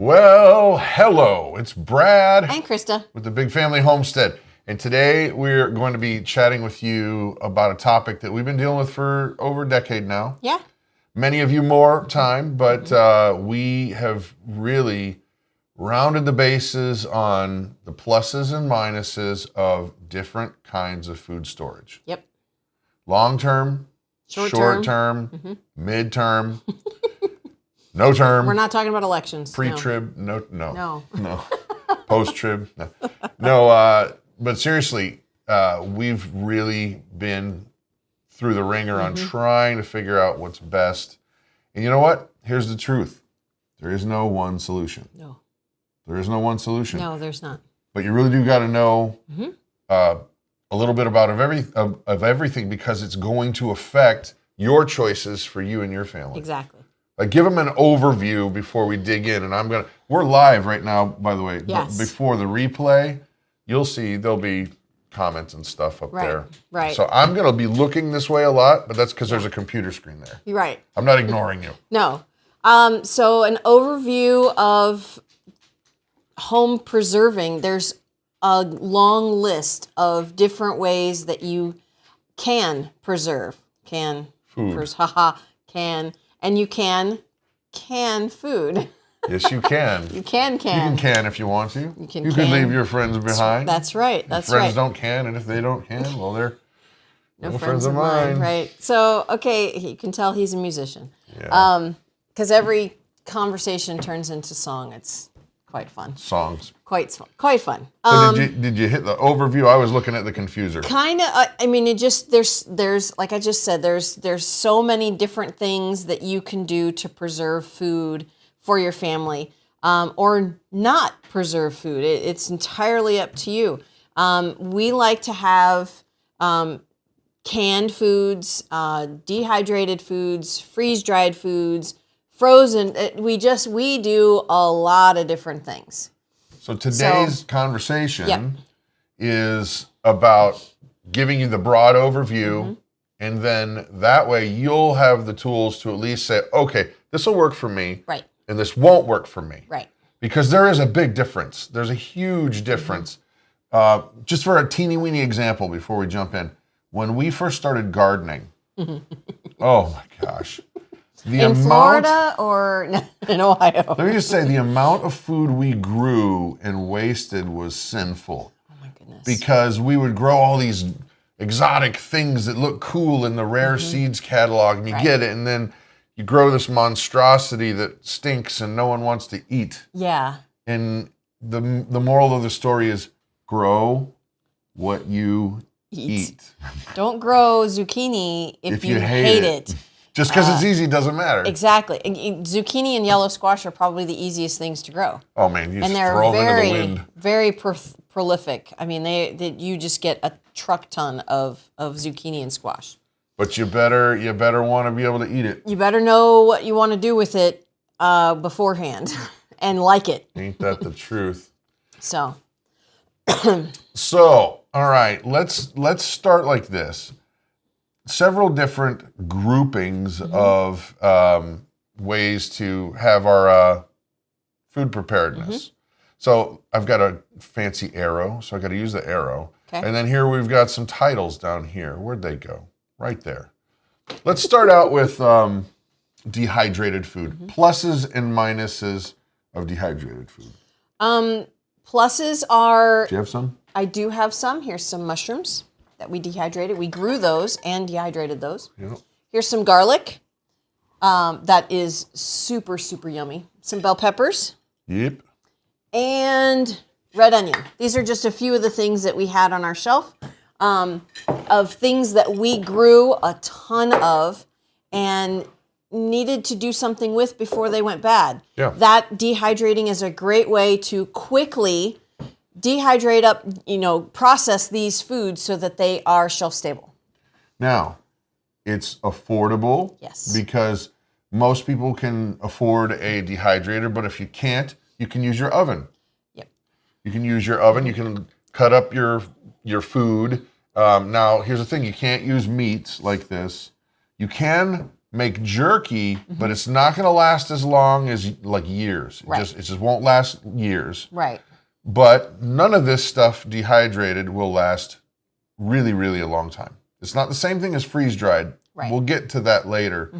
Well, hello, it's Brad and Christa with the Big Family Homestead. And today we're going to be chatting with you about a topic that we've been dealing with for over a decade now. Yeah. Many of you more time, but we have really rounded the bases on the pluses and minuses of different kinds of food storage. Yep. Long-term, short-term, mid-term, no term. We're not talking about elections. Pre-trib, no. Post-trib, no. But seriously, we've really been through the ringer on trying to figure out what's best. And you know what? Here's the truth. There is no one solution. No. There is no one solution. No, there's not. But you really do got to know a little bit about everything, because it's going to affect your choices for you and your family. Exactly. Like, give them an overview before we dig in. And we're live right now, by the way. Yes. But before the replay, you'll see there'll be comments and stuff up there. Right. So I'm going to be looking this way a lot, but that's because there's a computer screen there. You're right. I'm not ignoring you. No. So an overview of home preserving, there's a long list of different ways that you can preserve. And you can food. Yes, you can. You can. You can if you want to. You can leave your friends behind. That's right. Friends don't can, and if they don't can, well, they're no friends of mine. Right. So, okay, you can tell he's a musician. Yeah. Because every conversation turns into song. It's quite fun. Songs. Quite fun. So did you hit the overview? I was looking at the confuser. Kind of. I mean, it just there's like I just said, there's so many different things that you can do to preserve food for your family, or not preserve food. It's entirely up to you. We like to have canned foods, dehydrated foods, freeze-dried foods, frozen. We do a lot of different things. So today's conversation is about giving you the broad overview, and then that way you'll have the tools to at least say, okay, this will work for me, right, and this won't work for me. Right. Because there is a big difference. There's a huge difference. Just for a teeny weeny example before we jump in, when we first started gardening, oh my gosh. In Florida or in Ohio? Let me just say, the amount of food we grew and wasted was sinful. Oh my goodness. Because we would grow all these exotic things that look cool in the rare seeds catalog, and you get it, and then you grow this monstrosity that stinks and no one wants to eat. Yeah. And the moral of the story is grow what you eat. Don't grow zucchini if you hate it. Just because it's easy doesn't matter. Exactly. Zucchini and yellow squash are probably the easiest things to grow. Oh man, you just they're throw them into the wind. Very prolific. I mean, you just get a truck ton of zucchini and squash. But you better want to be able to eat it. You better know what you want to do with it beforehand, and like it. Ain't that the truth? So, all right, let's start like this. Several different groupings of ways to have our food preparedness. So I've got a fancy arrow, so I got to use the arrow. Okay. And then here we've got some titles down here. Where'd they go? Right there. Let's start out with dehydrated food. Pluses and minuses of dehydrated food. Pluses are... Do you have some? I do have some. Here's some mushrooms that we dehydrated. We grew those and dehydrated those. Yep. Here's some garlic. That is super, super yummy. Some bell peppers. Yep. And red onion. These are just a few of the things that we had on our shelf, of things that we grew a ton of and needed to do something with before they went bad. Yeah. That dehydrating is a great way to quickly dehydrate up, process these foods so that they are shelf stable. Now, it's affordable. Yes. Because most people can afford a dehydrator, but if you can't, you can use your oven. Yep. You can use your oven. You can cut up your food. Now, here's the thing. You can't use meats like this. You can make jerky, but it's not going to last as long as like years. Right. It just won't last years. Right. But none of this stuff dehydrated will last really, really a long time. It's not the same thing as freeze-dried. Right. We'll get to that later.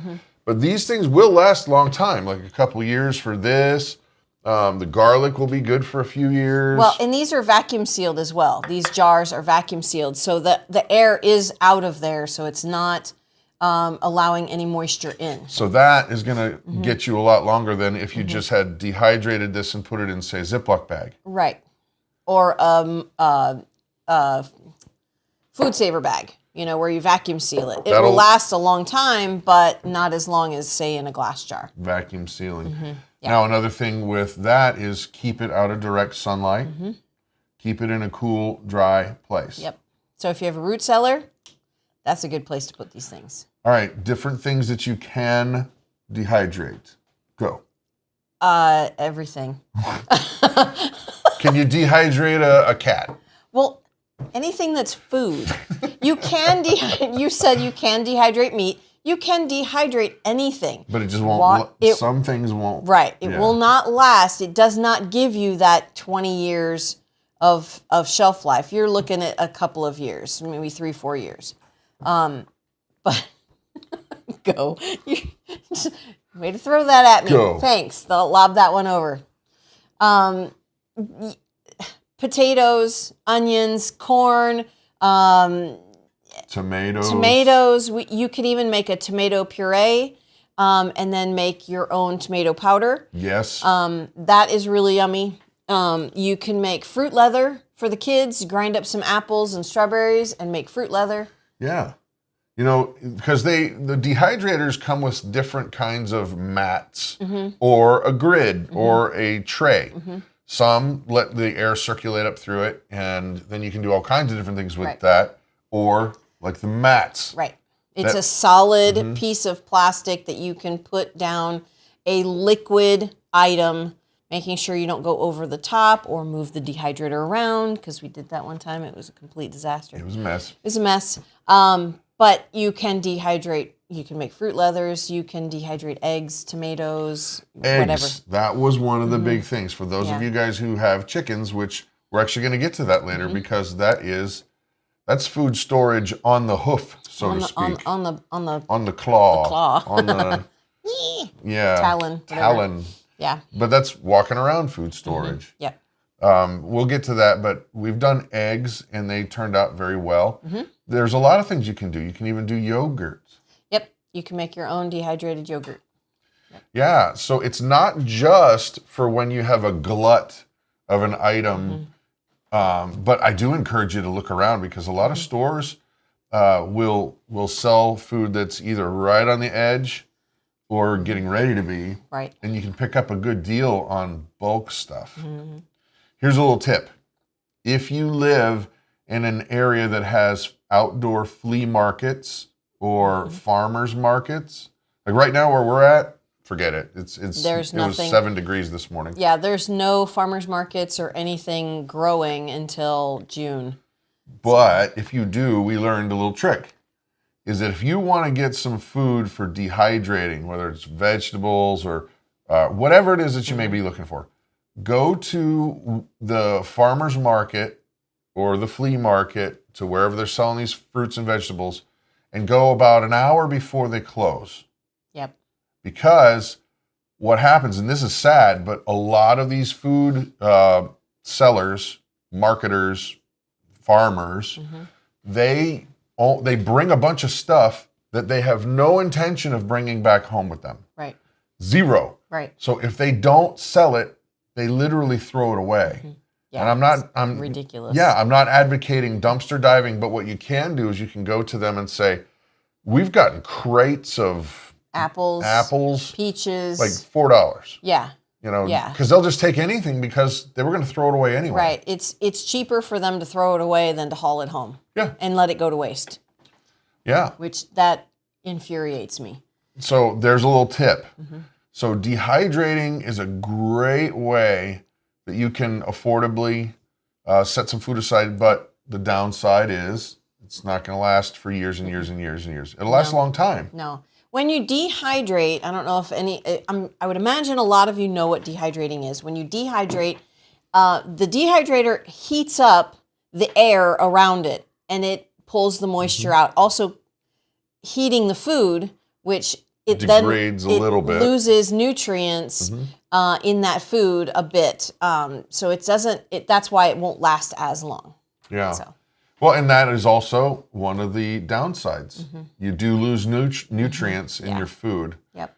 But these things will last a long time, like a couple years for this. The garlic will be good for a few years. Well, and these are vacuum sealed as well. These jars are vacuum sealed, so the air is out of there, so it's not allowing any moisture in. So that is going to get you a lot longer than if you just had dehydrated this and put it in, say, a Ziploc bag. Right. Or food saver bag, where you vacuum seal it. It will last a long time, but not as long as, say, in a glass jar. Vacuum sealing. Yeah. Now, another thing with that is keep it out of direct sunlight. Keep it in a cool, dry place. Yep. So if you have a root cellar, that's a good place to put these things. All right, different things that you can dehydrate. Go. Everything. Can you dehydrate a cat? Well, anything that's food. You said you can dehydrate meat. You can dehydrate anything. But it just won't. Some things won't. Right. It will not last. It does not give you that 20 years of shelf life. You're looking at a couple of years, maybe 3-4 years. But go. Way to throw that at me. Go. Thanks. I'll lob that one over. Potatoes, onions, corn, tomatoes. You could even make a tomato puree and then make your own tomato powder. Yes. That is really yummy. You can make fruit leather for the kids. Grind up some apples and strawberries and make fruit leather. Yeah. Because the dehydrators come with different kinds of mats or a grid or a tray. Some let the air circulate up through it, and then you can do all kinds of different things with that. Or like the mats. Right. It's a solid piece of plastic that you can put down a liquid item, making sure you don't go over the top or move the dehydrator around, because we did that one time. It was a complete disaster. It was a mess. It was a mess. But you can dehydrate. You can make fruit leathers. You can dehydrate eggs, tomatoes, whatever. That was one of the big things for those of you guys who have chickens, which we're actually going to get to that later because that's food storage on the hoof, so to speak. On the claw. On the talon. Talon. Yeah. But that's walking around food storage. Yep. We'll get to that, but we've done eggs and they turned out very well. There's a lot of things you can do. You can even do yogurt. Yep. You can make your own dehydrated yogurt. Yep. Yeah. So it's not just for when you have a glut of an item, but I do encourage you to look around because a lot of stores will sell food that's either right on the edge or getting ready to be. Right. And you can pick up a good deal on bulk stuff. Here's a little tip. If you live in an area that has outdoor flea markets or farmers markets, like right now where we're at, forget it. It was 7 degrees this morning. Yeah, there's no farmers markets or anything growing until June. But if you do, we learned a little trick. Is that if you want to get some food for dehydrating, whether it's vegetables or whatever it is that you may be looking for, go to the farmer's market or the flea market, to wherever they're selling these fruits and vegetables, and go about an hour before they close. Yep. Because what happens, and this is sad, but a lot of these food sellers, marketers, farmers, they bring a bunch of stuff that they have no intention of bringing back home with them. Right. Zero. Right. So if they don't sell it, they literally throw it away. Yeah, and I'm ridiculous. Yeah, I'm not advocating dumpster diving, but what you can do is you can go to them and say, we've gotten crates of apples, peaches, like $4. Yeah. Because they'll just take anything because they were going to throw it away anyway. Right. It's cheaper for them to throw it away than to haul it home. Yeah. And let it go to waste. Yeah. Which that infuriates me. So there's a little tip. So dehydrating is a great way that you can affordably set some food aside, but the downside is it's not going to last for years and years and years and years. It'll last a long time. No. When you dehydrate, I don't know if I would imagine a lot of you know what dehydrating is. When you dehydrate, the dehydrator heats up the air around it and it pulls the moisture out. Also heating the food, which it degrades a little bit, loses nutrients in that food a bit. So it doesn't. That's why it won't last as long. Yeah. So. Well, and that is also one of the downsides. You do lose nutrients in your food. Yep.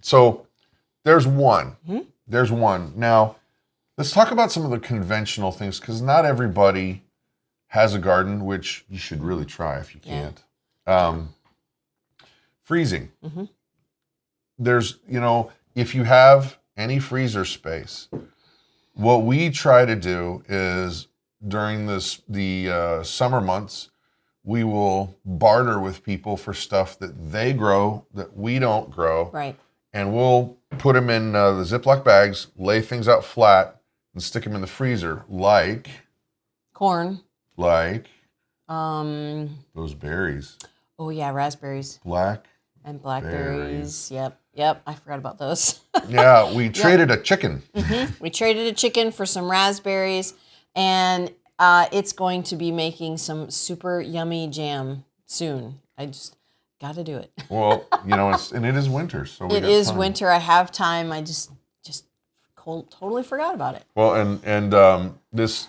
So there's one. There's one. Now, let's talk about some of the conventional things, because not everybody has a garden, which you should really try if you can't. Freezing. There's, if you have any freezer space, what we try to do is during the summer months, we will barter with people for stuff that they grow that we don't grow. Right. And we'll put them in the Ziploc bags, lay things out flat, and stick them in the freezer, like corn. Like those berries. Oh yeah, raspberries. Black. And blackberries. Yep. I forgot about those. Yeah, we traded a chicken. We traded a chicken for some raspberries, and it's going to be making some super yummy jam soon. I just got to do it. Well, and it is winter, so it is winter. I have time. I just totally forgot about it. Well, and this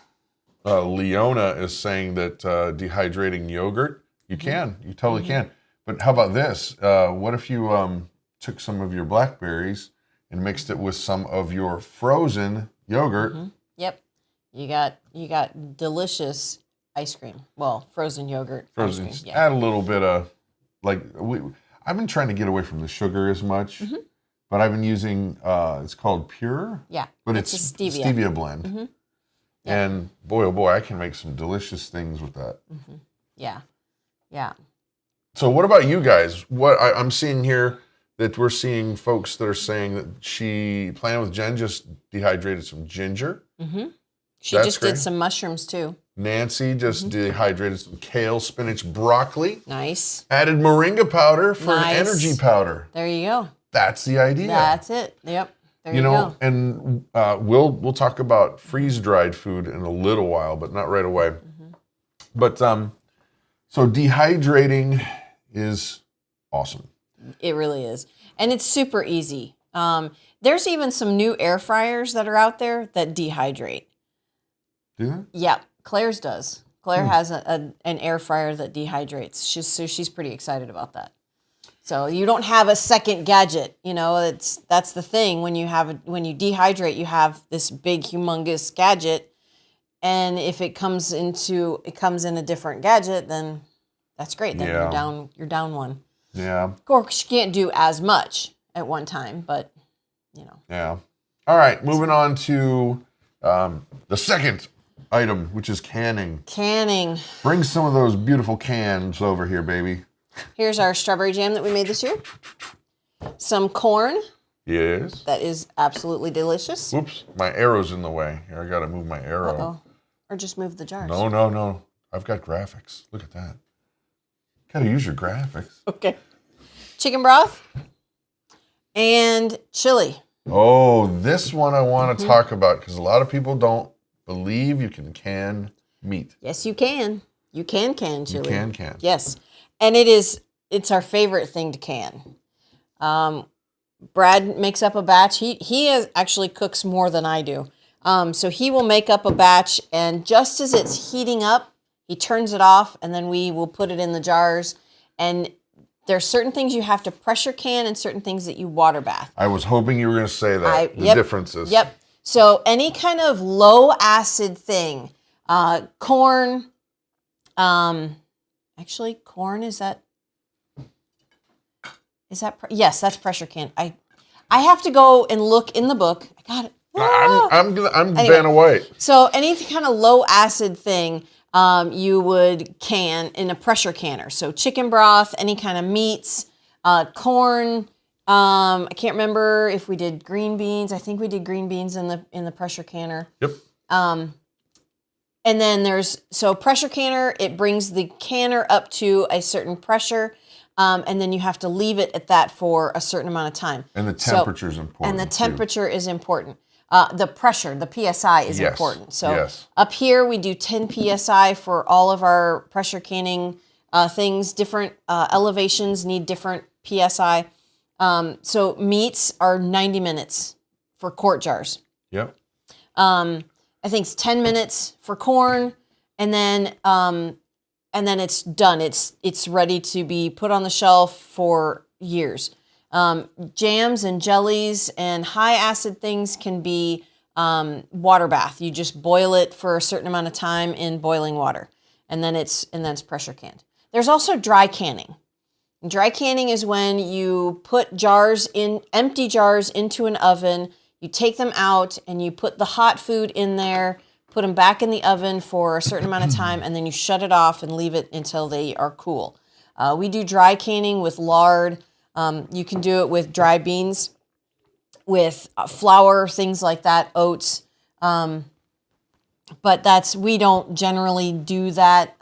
Leona is saying that dehydrating yogurt, you totally can. But how about this? What if you took some of your blackberries and mixed it with some of your frozen yogurt? Yep, you got delicious ice cream. Well, frozen yogurt. Frozen. Ice cream. Yeah. Add a little bit of I've been trying to get away from the sugar as much, but I've been using it's called Pure. Yeah, but it's a stevia blend. And boy, oh boy, I can make some delicious things with that. Yeah. So what about you guys? What I'm seeing here, that we're seeing folks that are saying that Planning with Jen just dehydrated some ginger. She just did some mushrooms too. Nancy just dehydrated some kale, spinach, broccoli. Nice. Added moringa powder for an energy powder. There you go. That's the idea. That's it. Yep. There you go. And we'll talk about freeze-dried food in a little while, but not right away. But so dehydrating is awesome. It really is. And it's super easy. There's even some new air fryers that are out there that dehydrate. Do they? Yeah, Claire's does. Claire has an air fryer that dehydrates. She's pretty excited about that. So you don't have a second gadget, that's the thing. When you dehydrate, you have this big, humongous gadget. And if it comes in a different gadget, then that's great. Then you're down one. Yeah. Of course, you can't do as much at one time, but Yeah. All right, moving on to the second item, which is canning. Canning. Bring some of those beautiful cans over here, baby. Here's our strawberry jam that we made this year. Some corn. Yes. That is absolutely delicious. Whoops, my arrow's in the way. Here, I got to move my arrow. Uh-oh. Or just move the jars. No. I've got graphics. Look at that. Got to use your graphics. Okay. Chicken broth and chili. Oh, this one I want to talk about, because a lot of people don't believe you can can meat. Yes, you can. You can chili. You can. Yes. And it's our favorite thing to can. Brad makes up a batch. He actually cooks more than I do. So he will make up a batch, and just as it's heating up, he turns it off, and then we will put it in the jars. And there's certain things you have to pressure can and certain things that you water bath. I was hoping you were going to say that. The differences. Yep. So any kind of low acid thing, corn, actually corn, yes, that's pressure can. I have to go and look in the book. I got it. I'm Vanna White. So any kind of low acid thing, you would can in a pressure canner. So chicken broth, any kind of meats, corn. I can't remember if we did green beans. I think we did green beans in the pressure canner. Yep. And then pressure canner, it brings the canner up to a certain pressure. And then you have to leave it at that for a certain amount of time. And the temperature is important. And the temperature is important. The pressure, the PSI is important. So up here we do 10 PSI for all of our pressure canning things. Different elevations need different PSI. So meats are 90 minutes for quart jars. Yep. I think it's 10 minutes for corn, and then it's done. It's ready to be put on the shelf for years. Jams and jellies and high acid things can be water bath. You just boil it for a certain amount of time in boiling water, and then it's pressure canned. There's also dry canning. Dry canning is when you put empty jars into an oven. You take them out and you put the hot food in there, put them back in the oven for a certain amount of time, and then you shut it off and leave it until they are cool. We do dry canning with lard. You can do it with dry beans, with flour, things like that, oats. But we don't generally do that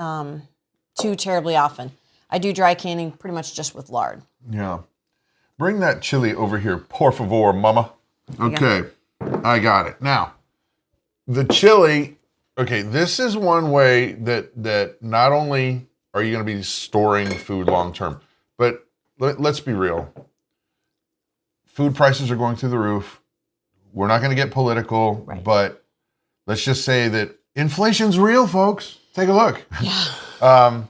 too terribly often. I do dry canning pretty much just with lard. Yeah. Bring that chili over here, por favor, mama. Okay, I got it. Now, the chili, okay, this is one way that not only are you going to be storing food long term, but let's be real. Food prices are going through the roof. We're not going to get political, but let's just say that inflation's real, folks. Take a look. Yeah.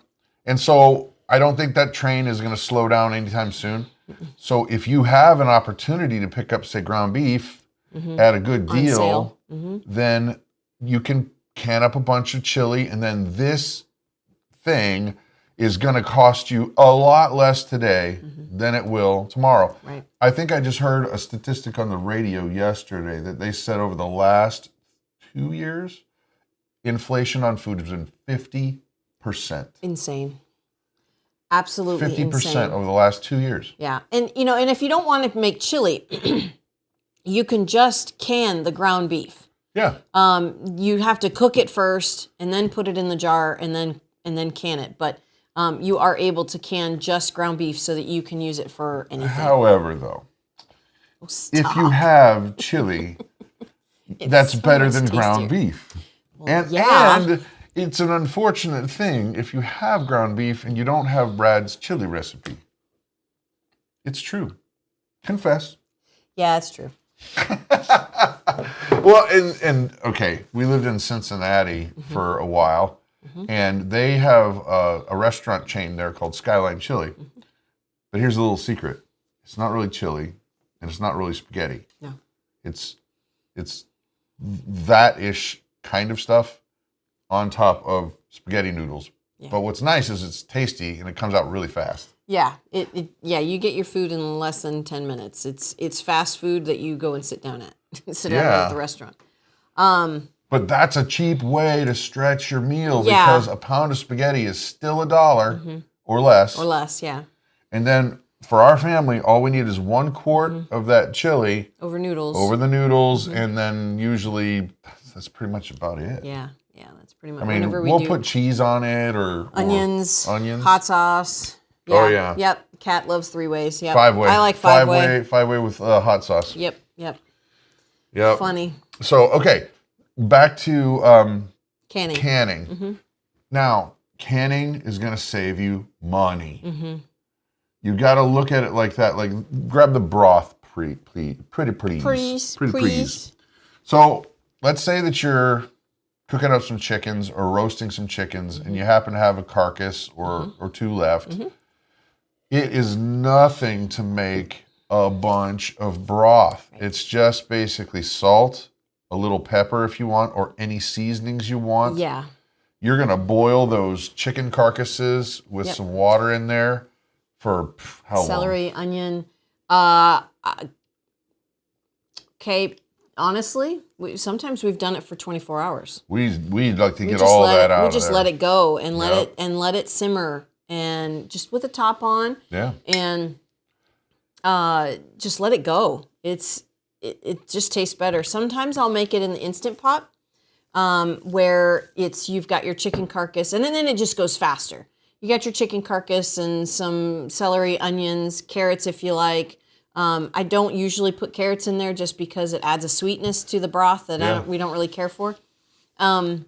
And so I don't think that train is going to slow down anytime soon. So if you have an opportunity to pick up, say, ground beef at a good deal, then you can can up a bunch of chili, and then this thing is going to cost you a lot less today than it will tomorrow. Right. I think I just heard a statistic on the radio yesterday that they said over the last 2 years, inflation on food has been 50%. Insane. Absolutely 50% insane. over the last 2 years. Yeah. And and if you don't want to make chili, you can just can the ground beef. Yeah. You have to cook it first and then put it in the jar and then can it. But you are able to can just ground beef so that you can use it for anything. However, though, Stop. if you have chili, that's so better much than ground tastier. beef. Well, And it's an unfortunate thing if you have ground beef and you don't have Brad's chili recipe. It's true. Confess. Yeah, it's true. Well, and okay, we lived in Cincinnati for a while, and they have a restaurant chain there called Skyline Chili. But here's a little secret. It's not really chili, and it's not really spaghetti. No. It's that-ish kind of stuff on top of spaghetti noodles. Yeah. But what's nice is it's tasty, and it comes out really fast. Yeah, you get your food in less than 10 minutes. It's fast food that you go and sit down at down at the restaurant. But that's a cheap way to stretch your meal because a pound of spaghetti is still $1 or less. Or less, yeah. And then for our family, all we need is 1 quart of that chili over the noodles, and then usually that's pretty much about it. Yeah, that's pretty much. I mean, we'll put cheese on it or onions, hot sauce. Yeah. Oh yeah. Yep. Cat loves 3-ways. Yep. 5-way. I like 5-way. 5-way with hot sauce. Yep. Funny. So okay, back to canning. Now, canning is going to save you money. You got to look at it like that. Like, grab the broth, please. So let's say that you're cooking up some chickens or roasting some chickens, and you happen to have a carcass or 2 left. It is nothing to make a bunch of broth. Right. It's just basically salt, a little pepper if you want, or any seasonings you want. Yeah. You're going to boil those chicken carcasses with some water in there for how long? Celery, onion. Okay, honestly, sometimes we've done it for 24 hours. We'd like to get all that out. We just let it go and let it simmer, and just with the top on. Yeah. And just let it go. It just tastes better. Sometimes I'll make it in the Instant Pot, where you've got your chicken carcass, and then it just goes faster. you got your chicken carcass and some celery, onions, carrots if you like. I don't usually put carrots in there just because it adds a sweetness to the broth that we don't really care for. And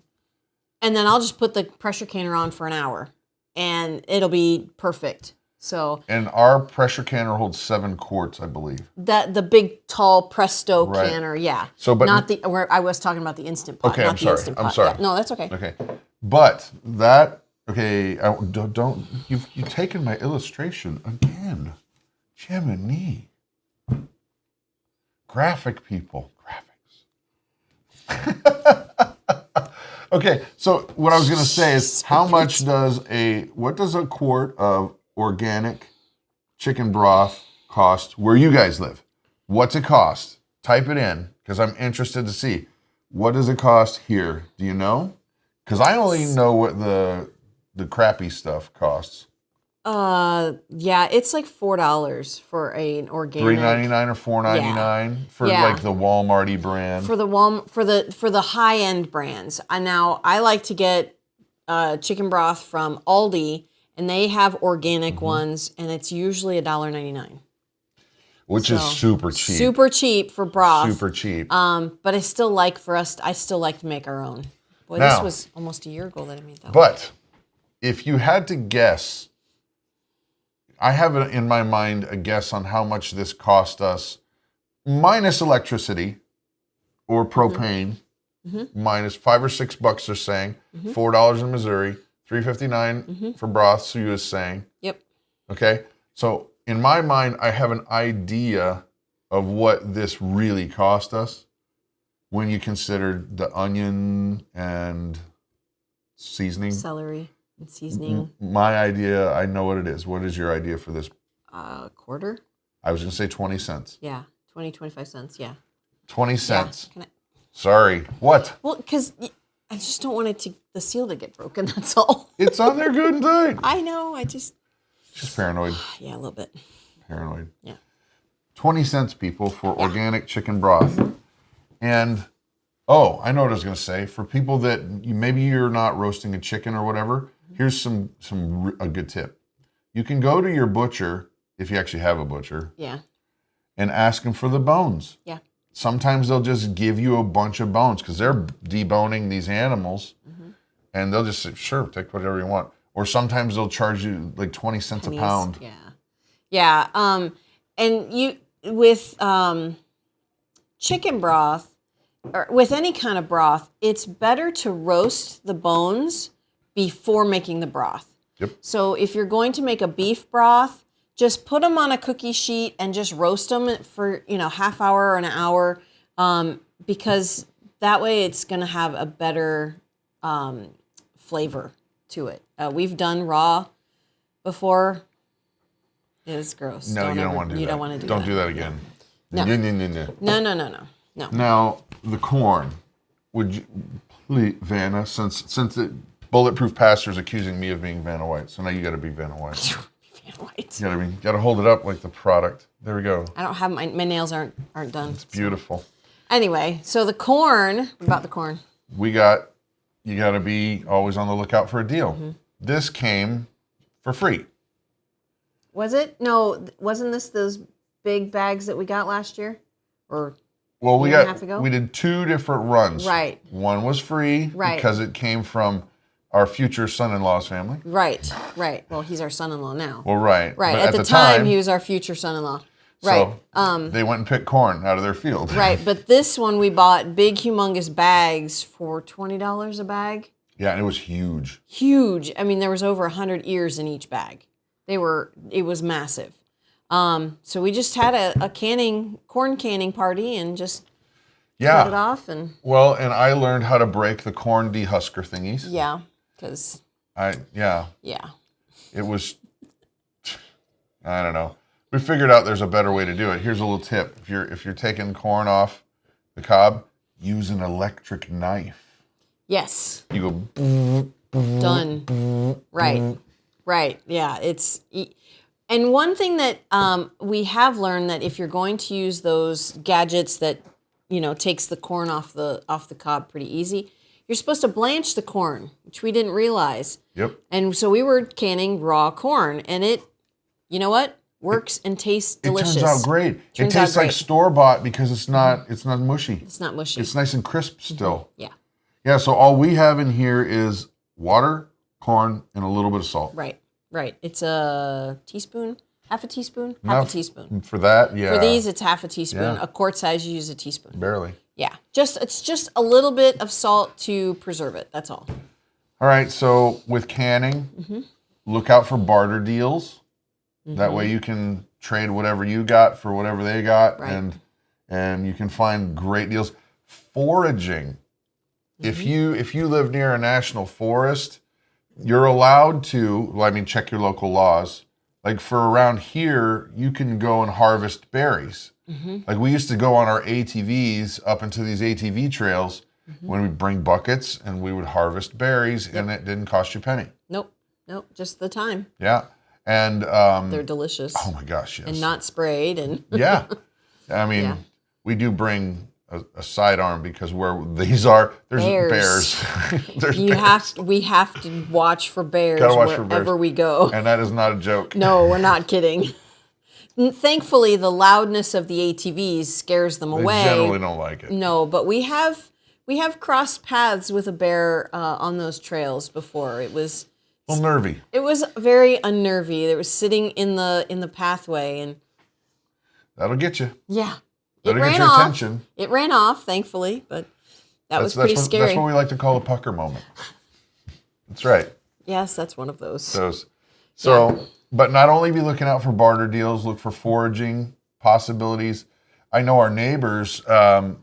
then I'll just put the pressure canner on for an hour, and it'll be perfect. So. And our pressure canner holds 7 quarts, I believe. The big tall Presto canner, yeah. So, but not where I was talking about the Instant Pot. Okay, not I'm the sorry. Instant I'm Pot. sorry. Yeah, no, that's okay. Okay, but that don't you've taken my illustration again, Jiminy. Graphic people, graphics. Okay, so what I was going to say is, what does a quart of organic chicken broth cost where you guys live? What's it cost? Type it in, because I'm interested to see. What does it cost here? Do you know? Because I only know what the crappy stuff costs. Yeah, it's like $4 for an organic. $3.99 or $4.99 for like the Walmarty brand. For the high end brands. Now I like to get chicken broth from Aldi, and they have organic ones, and it's usually $1.99. Which is super cheap. Super cheap for broth. Super cheap. But I still like to make our own. Boy, Now, this was almost a year ago that I made that one. But if you had to guess, I have in my mind a guess on how much this cost us, minus electricity or propane, minus $5 or $6 they're saying, $4 in Missouri, $3.59 for broth, Sue is saying. Yep. Okay, so in my mind, I have an idea of what this really cost us when you consider the onion and seasoning. Celery and seasoning. My idea, I know what it is. What is your idea for this? Quarter? I was going to say 20 cents. Yeah, 25 cents, yeah. 20 cents. Yeah. Sorry. What? Well, because I just don't want the seal to get broken, that's all. It's on there good and tight. I know, Just paranoid. Yeah, a little bit. Paranoid. Yeah. 20 cents, people, for organic chicken broth. And, I know what I was going to say. For people that maybe you're not roasting a chicken or whatever, here's a good tip. You can go to your butcher, if you actually have a butcher, and ask them for the bones. Yeah. Sometimes they'll just give you a bunch of bones because they're deboning these animals, and they'll just say, sure, take whatever you want. Or sometimes they'll charge you like 20 cents a pound. Yeah. Yeah. And you with chicken broth or with any kind of broth, it's better to roast the bones before making the broth. Yep. So if you're going to make a beef broth, just put them on a cookie sheet and just roast them for, half hour or an hour, because that way it's going to have a better flavor to it. We've done raw before. It is gross. No, you don't want to do that. You don't want to do that. Don't that. do that again. No. No. No. Now, the corn. Would you please, Vanna, since Bulletproof Pastor's accusing me of being Vanna White, so now you got to be Vanna White. Vanna White. You got to hold it up like the product. There we go. I don't have my nails aren't done. It's beautiful. So. Anyway, so the corn. What about the corn? You got to be always on the lookout for a deal. This came for free. Was it? No, wasn't this those big bags that we got last year? Or we did 2 different runs. Right. One was free because it came from our future son-in-law's family. Right. Well, he's our son-in-law now. Well, right. Right. But at the time, he was our future son-in-law. Right. So they went and picked corn out of their field. Right. But this one we bought big, humongous bags for $20 a bag. Yeah, and it was huge. Huge. I mean, there was over 100 ears in each bag. It was massive. So we just had a corn canning party and just cut it off. And I learned how to break the corn dehusker thingies. Yeah, because... Yeah. It was, I don't know. We figured out there's a better way to do it. Here's a little tip. If you're taking corn off the cob, use an electric knife. Yes. You go... Done. Right. Yeah. And one thing that we have learned, that if you're going to use those gadgets that takes the corn off the cob pretty easy, you're supposed to blanch the corn, which we didn't realize. Yep. And so we were canning raw corn, and it, you know what, works and tastes delicious. It turns out great. It Turns out tastes like great. store-bought because it's not mushy. It's not mushy. It's nice and crisp still. Yeah. Yeah, so all we have in here is water, corn, and a little bit of salt. Right. It's a teaspoon, half a teaspoon, half Enough a teaspoon. For that, yeah. For these, it's half a teaspoon. Yeah. A quart size, you use a teaspoon. Barely. Yeah. It's just a little bit of salt to preserve it. That's all. All right, so with canning, look out for barter deals. That way you can trade whatever you got for whatever they got, Right. and you can find great deals. Foraging. If you live near a national forest, you're allowed to, check your local laws. Like for around here, you can go and harvest berries. Like we used to go on our ATVs up into these ATV trails when we'd bring buckets and we would harvest berries, and it didn't cost you a penny. Nope, just the time. Yeah. And They're delicious. oh my gosh, yes. And not sprayed. And Yeah. I mean, Yeah. we do bring a sidearm because where these are, there's bears. There's bears. we have to watch for bears Gotta watch for wherever bears. we go. And that is not a joke. No, we're not kidding. Thankfully, the loudness of the ATVs scares them They away. generally don't like it. No, but we have crossed paths with a bear on those trails before. It was A little nervy. very unnervy. It was sitting in the pathway, and That'll get you. yeah, That'll it get ran your off. attention. It ran off, thankfully, but that was pretty scary. That's what we like to call a pucker moment. That's right. Yes, that's one of those. So, but not only be looking out for barter deals, look for foraging possibilities. I know our neighbors,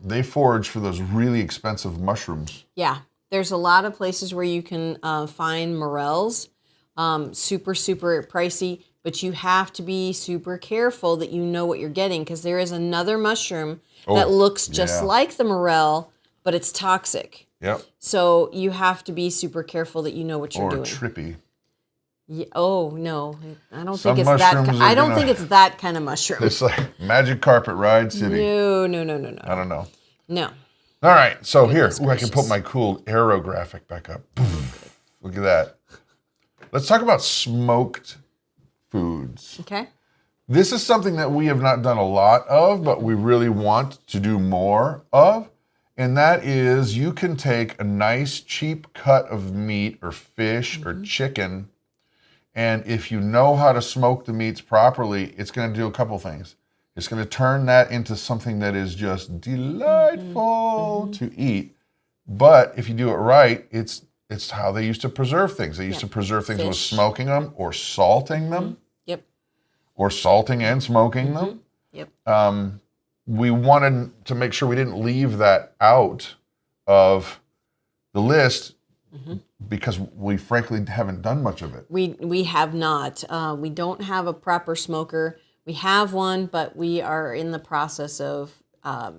they forage for those really expensive mushrooms. Yeah, there's a lot of places where you can find morels, super pricey, but you have to be super careful that you know what you're getting, because there is another mushroom that looks just like the morel, but it's toxic. Yep. So you have to be super careful that you know what you're Or doing. trippy. Yeah, oh no, I don't Some think it's that. mushrooms I are don't gonna- think it's that kind of mushroom. It's like Magic Carpet Ride City. No. I don't know. No. All right, so Goodness here, I can put gracious. my cool arrow graphic back up. Look at that. Let's talk about smoked foods. Okay. This is something that we have not done a lot of, but we really want to do more of. And that is, you can take a nice cheap cut of meat or fish or chicken, and if you know how to smoke the meats properly, it's going to do a couple things. It's going to turn that into something that is just delightful to eat. But if you do it right, it's how they used to preserve things. They used to preserve things with Fish. smoking them or salting them, Yep. or salting and smoking them. Yep. We wanted to make sure we didn't leave that out of the list because we frankly haven't done much of it. We have not. We don't have a proper smoker. We have one, but we are in the process of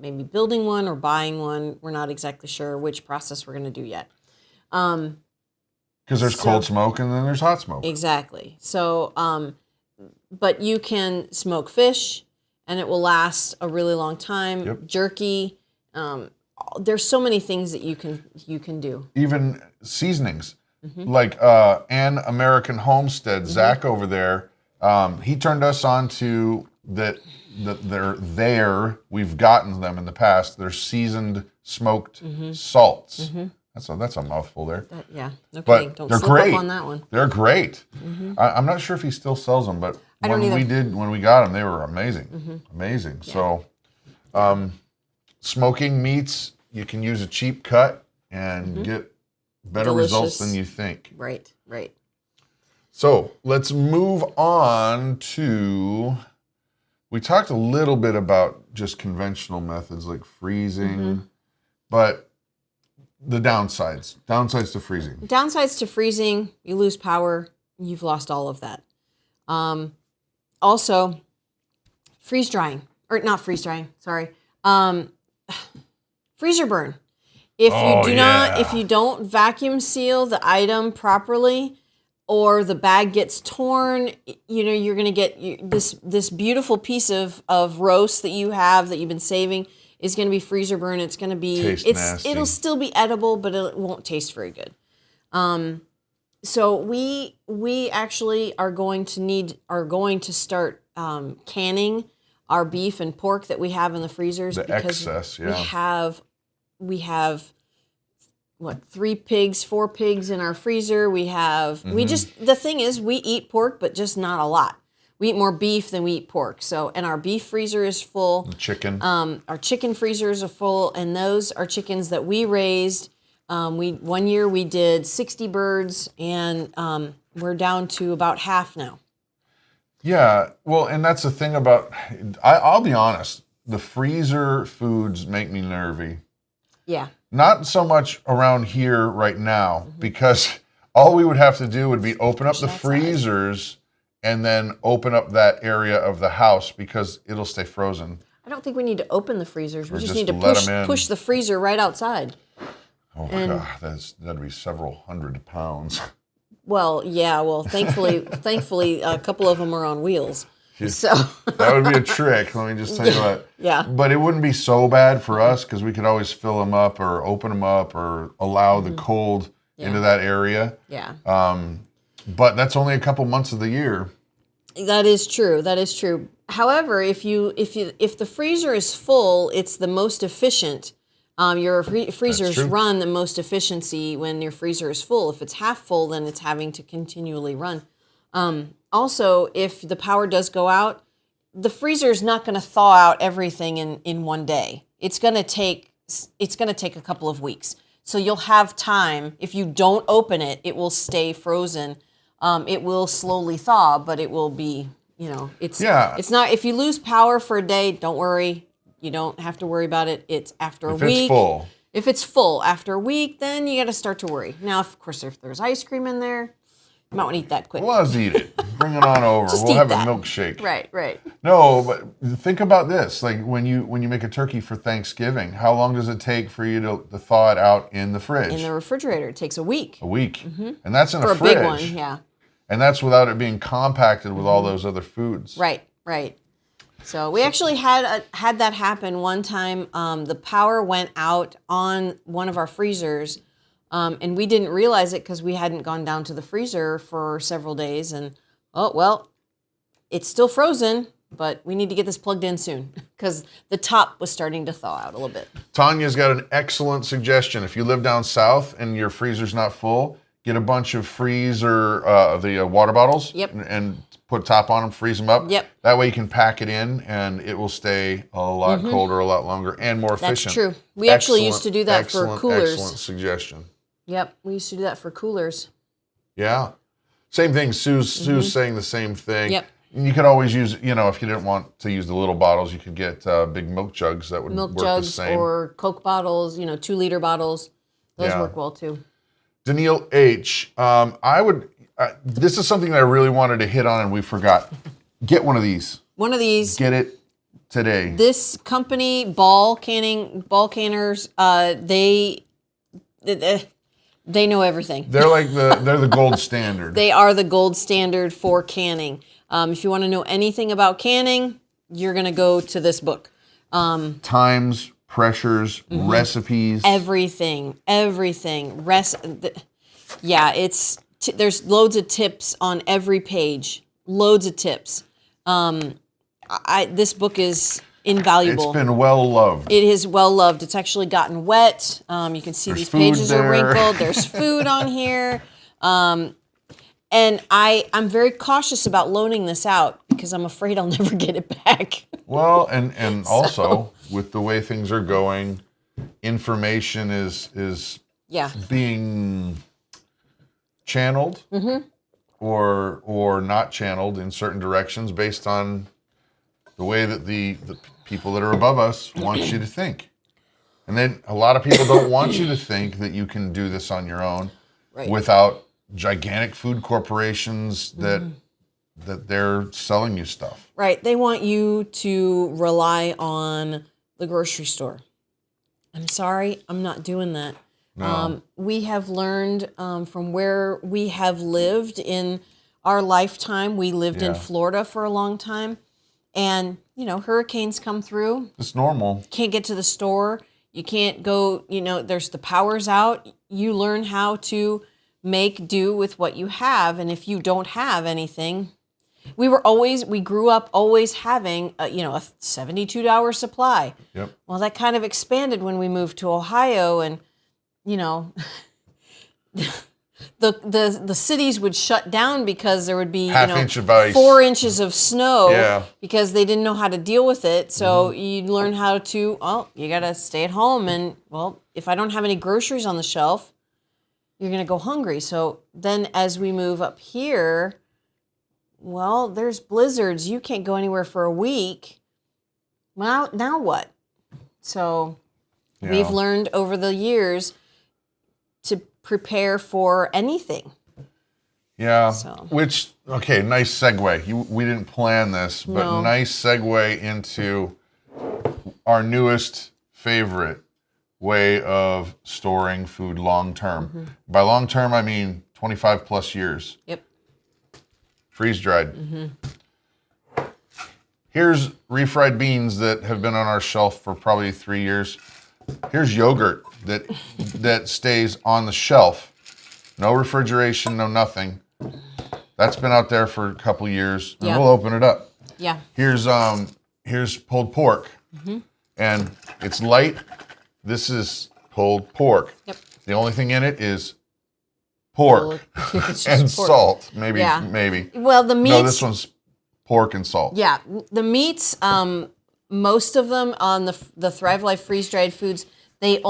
maybe building one or buying one. We're not exactly sure which process we're going to do yet. Because there's cold smoke and then there's hot smoke. Exactly. So, but you can smoke fish, and it will last a really long time. Yep. Jerky. There's so many things that you can do. Even seasonings. Like An American Homestead, Zach over there, he turned us on to that we've gotten them in the past. They're seasoned smoked salts. That's a mouthful there. Yeah, no But kidding. Don't they're slip great. up on that one. They're great. I'm not sure if he still sells them, but I don't either. when we got them, they were amazing. Amazing. So, smoking meats, you can use a cheap cut and get better results than you think. Right. So let's move on to, we talked a little bit about just conventional methods like freezing, but the downsides to freezing. Downsides to freezing: you lose power. You've lost all of that. Also, freeze drying, or not freeze drying. Sorry, freezer burn. If you don't vacuum seal the item properly, or the bag gets torn, you're going to get this beautiful piece of roast that you've been saving. is going to be freezer burn. It's going to be Nasty. it'll still be edible, but it won't taste very good. So we actually are going to start canning our beef and pork that we have in the freezers because excess, yeah. We have what, 4 pigs in our freezer. We have the thing is we eat pork, but just not a lot. We eat more beef than we eat pork. So, and our beef freezer is full. Chicken. Our chicken freezers are full, and those are chickens that we raised. One year we did 60 birds, and we're down to about half now. Yeah, well, and that's the thing about, I'll be honest, the freezer foods make me nervy. Yeah. Not so much around here right now, because all we would have to do would be open up the freezers and then open up that area of the house because it'll stay frozen. I don't think we need to open the freezers. We just need let to push the freezer right outside. Oh, God, that'd be several hundred pounds. Well, yeah. Well, thankfully, a couple of them are on wheels. So that would be a trick. Let me just tell you what. Yeah. But it wouldn't be so bad for us because we could always fill them up or open them up or allow the cold into that area. Yeah. But that's only a couple months of the year. That is true. That is true. However, if the freezer is full, it's the most efficient. Your freezers run the most efficiency when your freezer is full. If it's half full, then it's having to continually run. Also, if the power does go out, the freezer is not going to thaw out everything in one day. It's going to take a couple of weeks. So you'll have time. If you don't open it, it will stay frozen. It will slowly thaw, but it will be, it's not, if you lose power for a day, don't worry. You don't have to worry about it. It's after a week. If it's full. If it's full after a week, then you got to start to worry. Now, of course, if there's ice cream in there, you might want to eat that quick. Well, let's eat it. Bring it on over. We'll have a milkshake. Right. No, but think about this. Like when you make a turkey for Thanksgiving, how long does it take for you to thaw it out in the fridge? In the refrigerator. It takes a week. A week. And that's in for a fridge. For a big one, yeah. And that's without it being compacted with all those other foods. Right. So we actually had that happen one time. The power went out on one of our freezers, and we didn't realize it because we hadn't gone down to the freezer for several days. And it's still frozen, but we need to get this plugged in soon because the top was starting to thaw out a little bit. Tanya's got an excellent suggestion. If you live down south and your freezer's not full, get a bunch of the water bottles. Yep. And put a top on them, freeze them up. Yep. That way you can pack it in and it will stay a lot colder, a lot longer, and more efficient. That's true. We actually used to do that for coolers. Excellent suggestion. Yep, we used to do that for coolers. Yeah. Same thing. Sue's saying the same thing. Yep. And you could always use, if you didn't want to use the little bottles, you could get big milk jugs that would work the same. Or Coke bottles, 2-liter bottles. Those work well too. Danielle H., this is something that I really wanted to hit on and we forgot. Get one of these. Get it today. This company, ball canners, they know everything. They're they're the gold standard. They are the gold standard for canning. If you want to know anything about canning, you're going to go to this book. Times, pressures, recipes. Everything. There's loads of tips on every page. Loads of tips. This book is invaluable. It's been well loved. It is well loved. It's actually gotten wet. You can see these pages are wrinkled. There's food on here. And I'm very cautious about loaning this out because I'm afraid I'll never get it back. Well, and also with the way things are going, information is being channeled or not channeled in certain directions based on the way that the people that are above us want you to think. And then a lot of people don't want you to think that you can do this on your own without gigantic food corporations that they're selling you stuff. Right. They want you to rely on the grocery store. I'm sorry, I'm not doing that. No. We have learned from where we have lived in our lifetime. We lived in Florida for a long time. And, you know, hurricanes come through. It's normal. Can't get to the store. You can't go, you know, there's the power's out. You learn how to make do with what you have. And if you don't have anything, we grew up always having, a 72-hour supply. Yep. Well, that kind of expanded when we moved to Ohio, and, you know, the cities would shut down because there would be, Half inch of ice. 4 inches of snow. Yeah. Because they didn't know how to deal with it. So you learn how to, you got to stay at home. And, well, if I don't have any groceries on the shelf, you're going to go hungry. So then as we move up here, well, there's blizzards. You can't go anywhere for a week. Well, now what? So we've learned over the years to prepare for anything. Yeah. So. Which, okay, nice segue. We didn't plan this, but No. nice segue into our newest favorite way of storing food long term. By long term, I mean 25 plus years. Yep. Freeze-dried. Here's refried beans that have been on our shelf for probably 3 years. Here's yogurt that stays on the shelf. No refrigeration, no nothing. That's been out there for a couple years. And we'll open it up. Yeah. Here's pulled pork. And it's light. This is pulled pork. Yep. The only thing in it is pork It's just and pork. salt. Maybe. Well, the meats. No, this one's pork and salt. Yeah, the meats. Most of them on the Thrive Life freeze-dried foods, they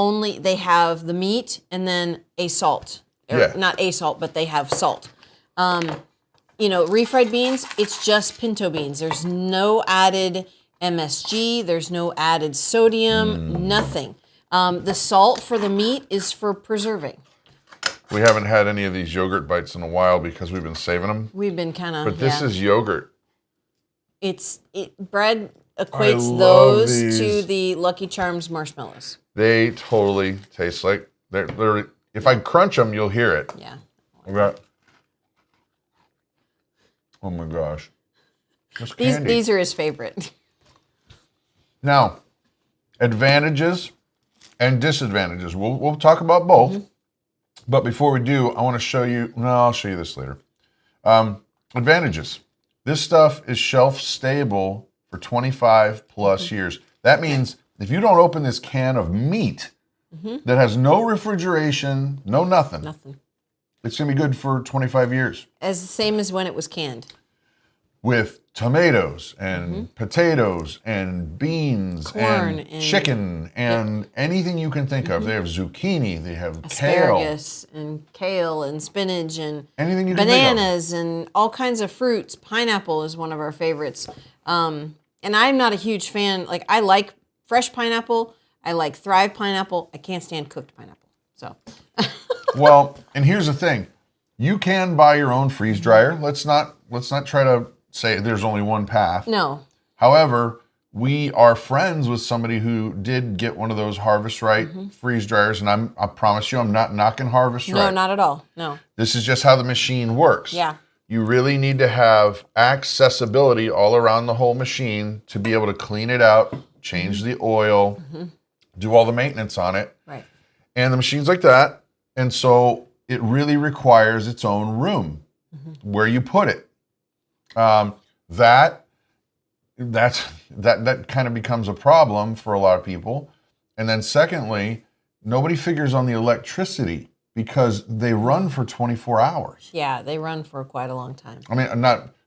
have the meat and then a salt. Yeah. Not a salt, but they have salt. Refried beans, it's just pinto beans. There's no added MSG. There's no added sodium. Nothing. The salt for the meat is for preserving. We haven't had any of these yogurt bites in a while because we've been saving them. We've been kind of. But this is yogurt. Bread equates love those these. to the Lucky Charms marshmallows. They totally taste like they're. If I crunch them, you'll hear it. Yeah. Oh my gosh. It's candy. These are his favorite. Now, advantages and disadvantages. We'll talk about both. But before we do, I want to show you. No, I'll show you this later. Advantages. This stuff is shelf stable for 25 plus years. That means if you don't open this can of meat that has no refrigeration, no nothing, it's going to be good for 25 years. As the same as when it was canned. With tomatoes and potatoes and beans Corn and chicken and anything you can think of. They have zucchini, they have Asparagus and kale and spinach and anything you can think of. bananas and all kinds of fruits. Pineapple is one of our favorites. And I'm not a huge fan. Like, I like fresh pineapple. I like Thrive pineapple. I can't stand cooked pineapple. So. Well, and here's the thing. You can buy your own freeze dryer. Let's not try to say there's only one path. No. However, we are friends with somebody who did get one of those Harvest Right freeze dryers, and I promise you, I'm not knocking Harvest Right. No, not at all. No. This is just how the machine works. Yeah. You really need to have accessibility all around the whole machine to be able to clean it out, change the oil, do all the maintenance on it. Right. And the machine's like that. And so it really requires its own room where you put it. That kind of becomes a problem for a lot of people. And then secondly, nobody figures on the electricity because they run for 24 hours. Yeah, they run for quite a long time. I mean,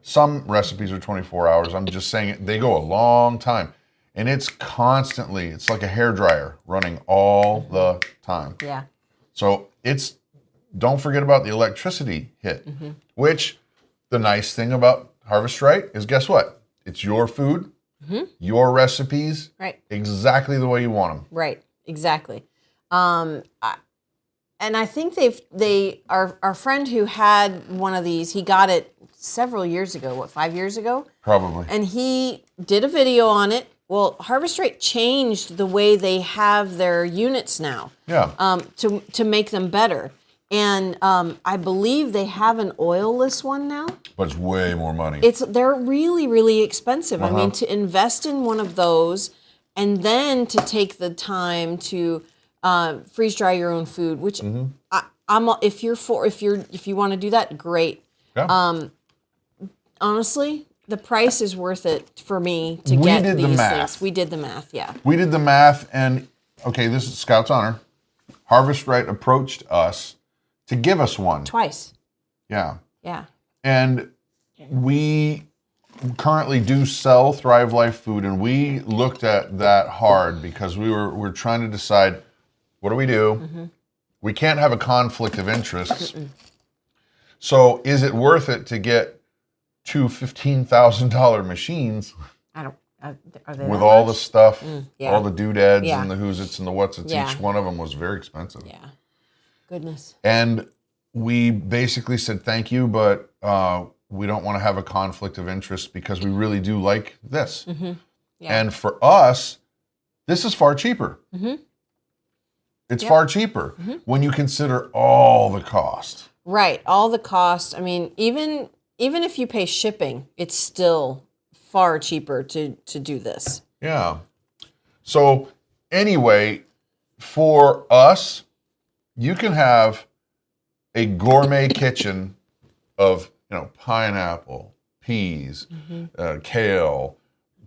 some recipes are 24 hours. I'm just saying they go a long time. And it's like a hairdryer running all the time. Yeah. So don't forget about the electricity hit, which the nice thing about Harvest Right is, guess what? It's your food, your recipes, Right. exactly the way you want them. Right. Exactly. And I think our friend who had one of these, he got it several years ago, 5 years ago? Probably. And he did a video on it. Well, Harvest Right changed the way they have their units now. Yeah. To make them better. And I believe they have an oilless one now. But it's way more money. They're really, really expensive. I mean, to invest in one of those and then to take the time to freeze dry your own food, which if you want to do that, great. Yeah. Honestly, the price is worth it for me to get these things. We did the math, yeah. We did the math, and okay, this is Scout's Honor. Harvest Right approached us to give us one. Twice. Yeah. Yeah. And we currently do sell Thrive Life food, and we looked at that hard because we're trying to decide, what do we do? We can't have a conflict of interest. So is it worth it to get two $15,000 machines Are they with that all much? the stuff, yeah. all the doodads Yeah. and the who's its and the what's its? Yeah. Each one of them was very expensive. Yeah. Goodness. And we basically said thank you, but we don't want to have a conflict of interest because we really do like this. Yeah. And for us, this is far cheaper. It's far cheaper when you consider all the cost. Right. All the cost. I mean, even if you pay shipping, it's still far cheaper to do this. Yeah. So anyway, for us, you can have a gourmet kitchen of, pineapple, peas, kale,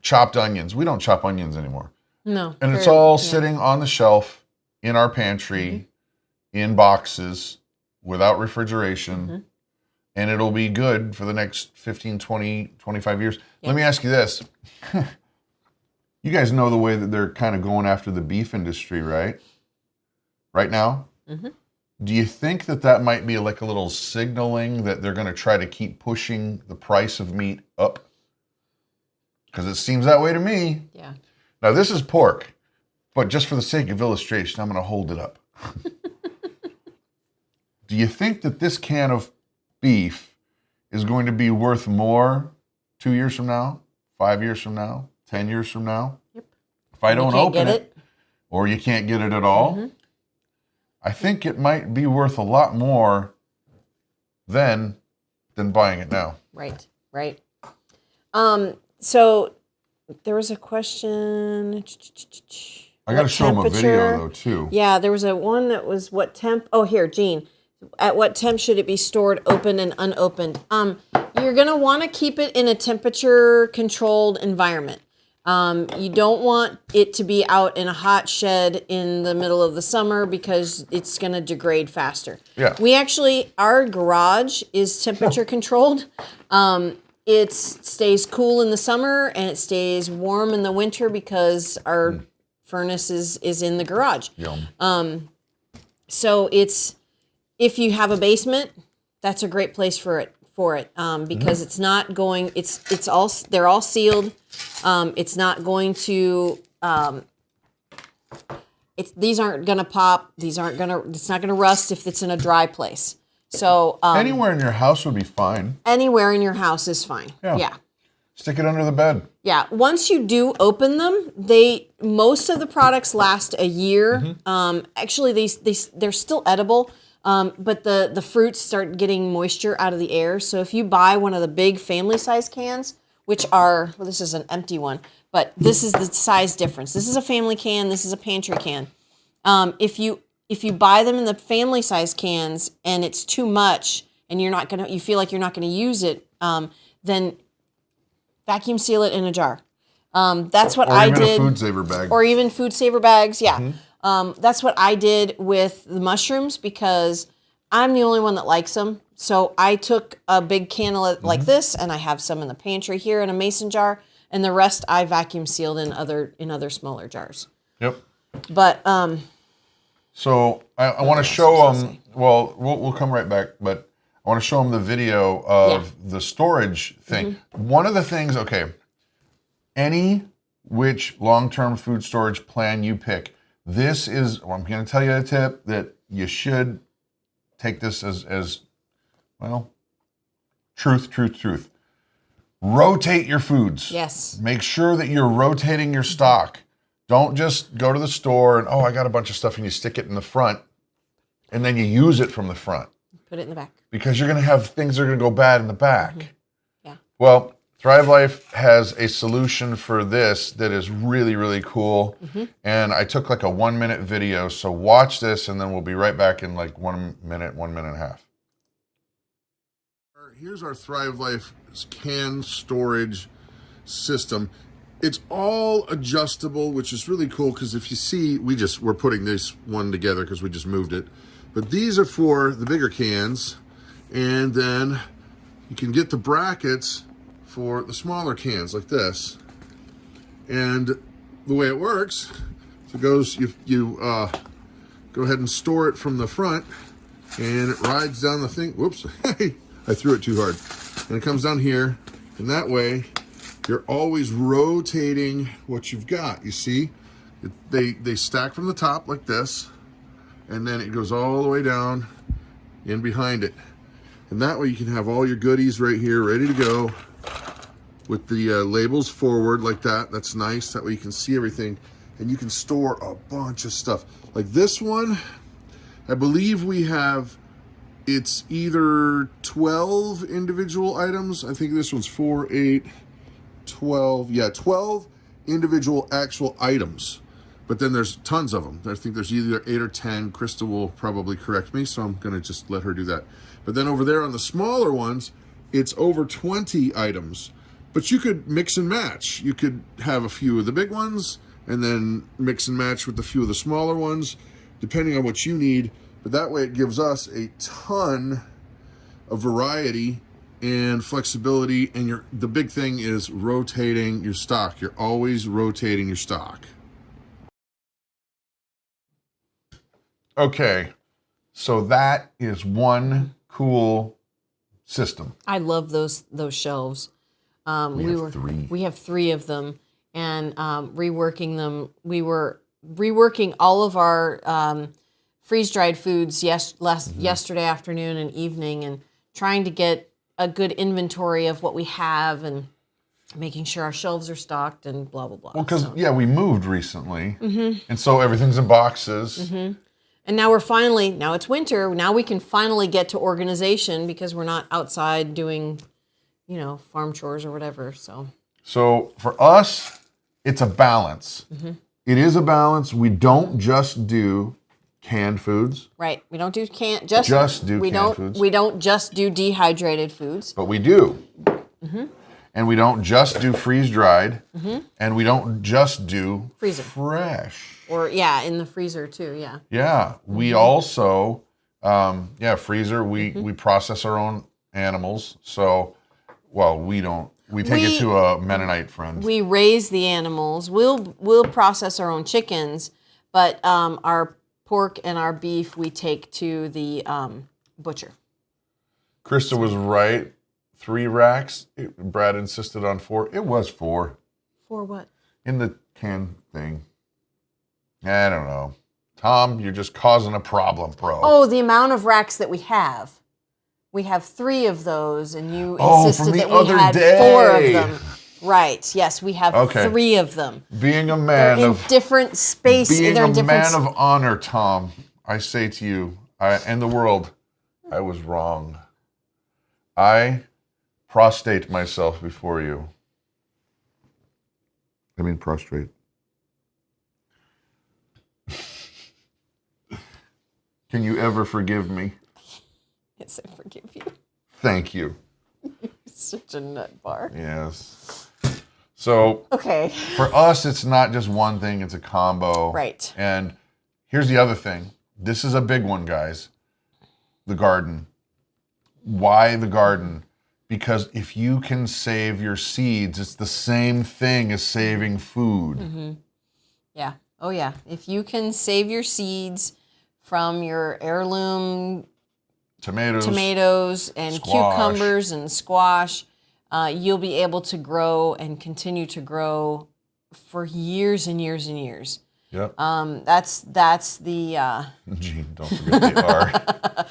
chopped onions. We don't chop onions anymore. No. And it's all sitting on the shelf in our pantry in boxes without refrigeration. And it'll be good for the next 15, 20, 25 years. Let me ask you this. You guys know the way that they're kind of going after the beef industry, right? Right now? Do you think that might be like a little signaling that they're going to try to keep pushing the price of meat up? Because it seems that way to me. Yeah. Now, this is pork, but just for the sake of illustration, I'm going to hold it up. Do you think that this can of beef is going to be worth more 2 years from now, 5 years from now, 10 years from now? Yep. If I don't open it, or you can't get it at all, I think it might be worth a lot more then than buying it now. Right. So there was a question. I got to show them a video though too. Yeah, there was one that was what temp. Oh, here, Jean. At what temp should it be stored, open and unopened? You're going to want to keep it in a temperature-controlled environment. You don't want it to be out in a hot shed in the middle of the summer because it's going to degrade faster. Yeah. Our garage is temperature-controlled. It stays cool in the summer and it stays warm in the winter because our furnace is in the garage. Yum. So if you have a basement, that's a great place for it because it's not going. They're all sealed. It's not going to. These aren't going to pop. It's not going to rust if it's in a dry place. So anywhere in your house would be fine. Anywhere in your house is fine. Yeah. Stick it under the bed. Yeah. Once you do open them, most of the products last a year. Actually, they're still edible. But the fruits start getting moisture out of the air. So if you buy one of the big family size cans, which are, well, this is an empty one, but this is the size difference. This is a family can. This is a pantry can. If you buy them in the family size cans and it's too much and you feel like you're not gonna use it, then vacuum seal it in a jar. That's what I did. Or even a food saver bag. Or even food saver bags. Yeah. That's what I did with the mushrooms because I'm the only one that likes them. So I took a big can like this, and I have some in the pantry here in a mason jar, and the rest I vacuum sealed in other smaller jars. Yep. But so I want to show them. Well, we'll come right back, but I want to show them the video of the storage thing. One of the things, any which long-term food storage plan you pick. This is, I'm going to tell you a tip that you should take this as well, truth. Rotate your foods. yes, Make sure that you're rotating your stock. Don't just go to the store and, I got a bunch of stuff and you stick it in the front and then you use it from the front. Put it in the back. Because you're going to have things that are going to go bad in the back. Yeah. Well, Thrive Life has a solution for this that is really, really cool. And I took like a 1-minute video. So watch this and then we'll be right back in like 1 minute, 1 minute and a half. Here's our Thrive Life can storage system. It's all adjustable, which is really cool because if you see, we're putting this one together because we just moved it. But these are for the bigger cans, and then you can get the brackets for the smaller cans like this. And the way it works, so it goes, you go ahead and store it from the front, and it rides down the thing. Whoops, I threw it too hard. And it comes down here, and that way you're always rotating what you've got. You see, they stack from the top like this, and then it goes all the way down in behind it. And that way you can have all your goodies right here ready to go with the labels forward like that. That's nice. That way you can see everything, and you can store a bunch of stuff. Like this one, I believe we have, it's either 12 individual items. I think this one's 4, 8, 12. Yeah, 12 individual actual items. But then there's tons of them. I think there's either 8 or 10. Krista will probably correct me, so I'm gonna just let her do that. But then over there on the smaller ones, it's over 20 items. But you could mix and match. You could have a few of the big ones and then mix and match with a few of the smaller ones, depending on what you need. But that way it gives us a ton of variety and flexibility. And the big thing is rotating your stock. You're always rotating your stock. Okay, so that is one cool system. I love those shelves. We have 3 of them, and reworking them. We were reworking all of our freeze-dried foods yesterday afternoon and evening, and trying to get a good inventory of what we have and making sure our shelves are stocked and blah blah blah. Well, because we moved recently, and so everything's in boxes. And now now it's winter. Now we can finally get to organization because we're not outside doing, farm chores or whatever. So for us, it's a balance. It is a balance. We don't just do canned foods. Right. We don't do canned foods. We don't just do dehydrated foods. But we do. And we don't just do freeze-dried. And we don't just do fresh. Or, in the freezer too, yeah. Yeah. We also, freezer, we process our own animals. So, we don't. We take it to a Mennonite friend. We raise the animals. We'll process our own chickens, but our pork and our beef we take to the butcher. Krista was right. 3 racks. Brad insisted on 4. It was 4. 4 what? In the can thing. I don't know. Tom, you're just causing a problem, bro. Oh, the amount of racks that we have. We have 3 of those, and you insisted that we had 4 of them. Right. Yes, we have 3 of them. Being a man in different spaces. Being a man of honor, Tom, I say to you and the world, I was wrong. I prostrate myself before you. I mean prostrate. Can you ever forgive me? Yes, I forgive you. Thank you. You're such a nut bar. Yes. So, for us, it's not just one thing, it's a combo. Right. And here's the other thing. This is a big one, guys. The garden. Why the garden? Because if you can save your seeds, it's the same thing as saving food. Yeah. Oh, yeah. If you can save your seeds from your heirloom tomatoes and cucumbers and squash, you'll be able to grow and continue to grow for years and years and years. Yep. That's the Gene, don't forget the R.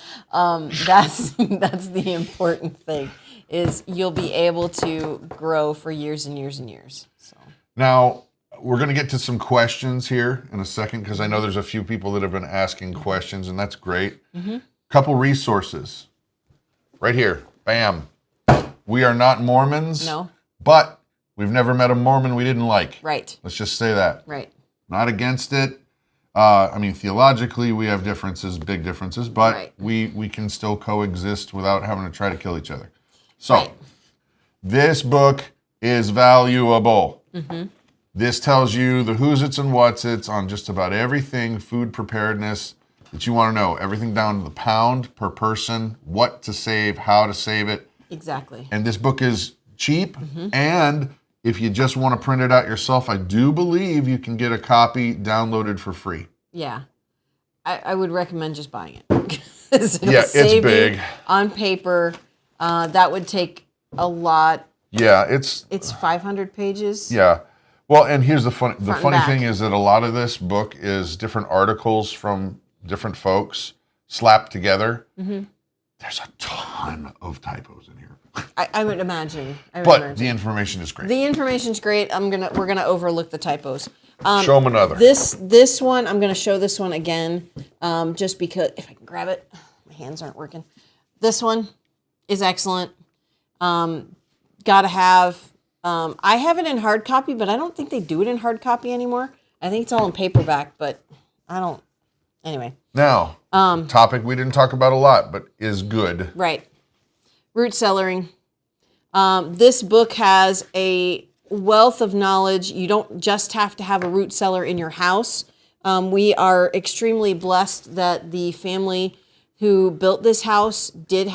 that's the important thing, is you'll be able to grow for years and years and years. So now, we're going to get to some questions here in a second because I know there's a few people that have been asking questions, and that's great. Couple resources right here. Bam. We are not Mormons. No. But we've never met a Mormon we didn't like. Right. Let's just say that. Right. Not against it. I mean, theologically, we have differences, big differences, but Right. we can still coexist without having to try to kill each other. So, this book is valuable. This tells you the who's its and what's its on just about everything food preparedness that you want to know. Everything down to the pound per person, what to save, how to save it. Exactly. And this book is cheap, and if you just want to print it out yourself, I do believe you can get a copy downloaded for free. Yeah. I would recommend just buying it. It's big. On paper, that would take a lot. Yeah, It's 500 pages. Yeah. Well, and here's the funny back. thing is that a lot of this book is different articles from different folks slapped together. There's a ton of typos in here. I would imagine. But the information is great. The information's great. We're gonna overlook the typos. Show them another. This one, I'm gonna show this one again, just because if I can grab it, my hands aren't working. This one is excellent. Gotta have. I have it in hard copy, but I don't think they do it in hard copy anymore. I think it's all in paperback, but I don't. Anyway. Now, topic we didn't talk about a lot, but is good. Right. Root cellaring. This book has a wealth of knowledge. You don't just have to have a root cellar in your house. We are extremely blessed that the family who built this house did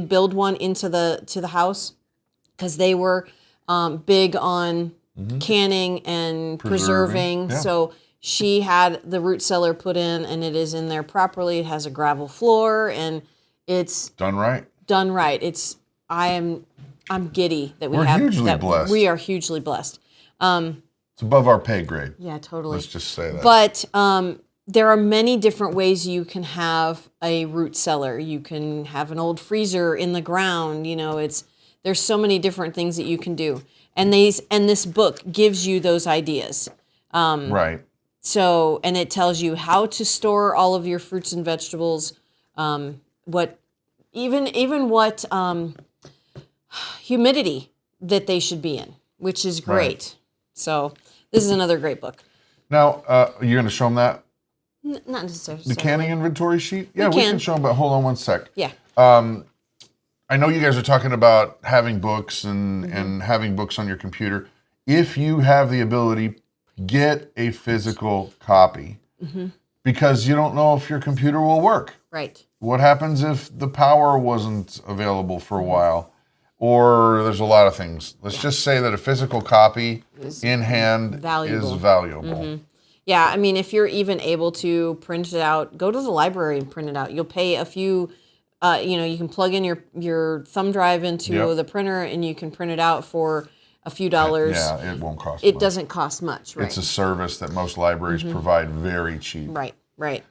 build one into the house, because they were big on canning and preserving. Yeah. So she had the root cellar put in, and it is in there properly. It has a gravel floor, and it's Done right. done right. I'm giddy that We're hugely blessed. we are hugely blessed. It's above our pay grade. Yeah, totally. Let's just say that. But there are many different ways you can have a root cellar. You can have an old freezer in the ground. There's so many different things that you can do, and this book gives you those ideas. Right. So, and it tells you how to store all of your fruits and vegetables, what humidity that they should be in, which is great. Right. So this is another great book. Now, you're going to show them that? Not necessarily. The canning inventory sheet? Yeah, we can can show them, but hold on one sec. Yeah. I know you guys are talking about having books and having books on your computer. If you have the ability, get a physical copy, because you don't know if your computer will work. Right. What happens if the power wasn't available for a while? Or there's a lot of things. Let's just say that a physical copy in hand is valuable. Yeah, I mean, if you're even able to print it out, go to the library and print it out. You'll pay a few, you can plug in your thumb drive into the printer, and you can print it out for a few dollars. Yeah, it won't cost It much. doesn't cost much, right? It's a service that most libraries provide very cheap. Right.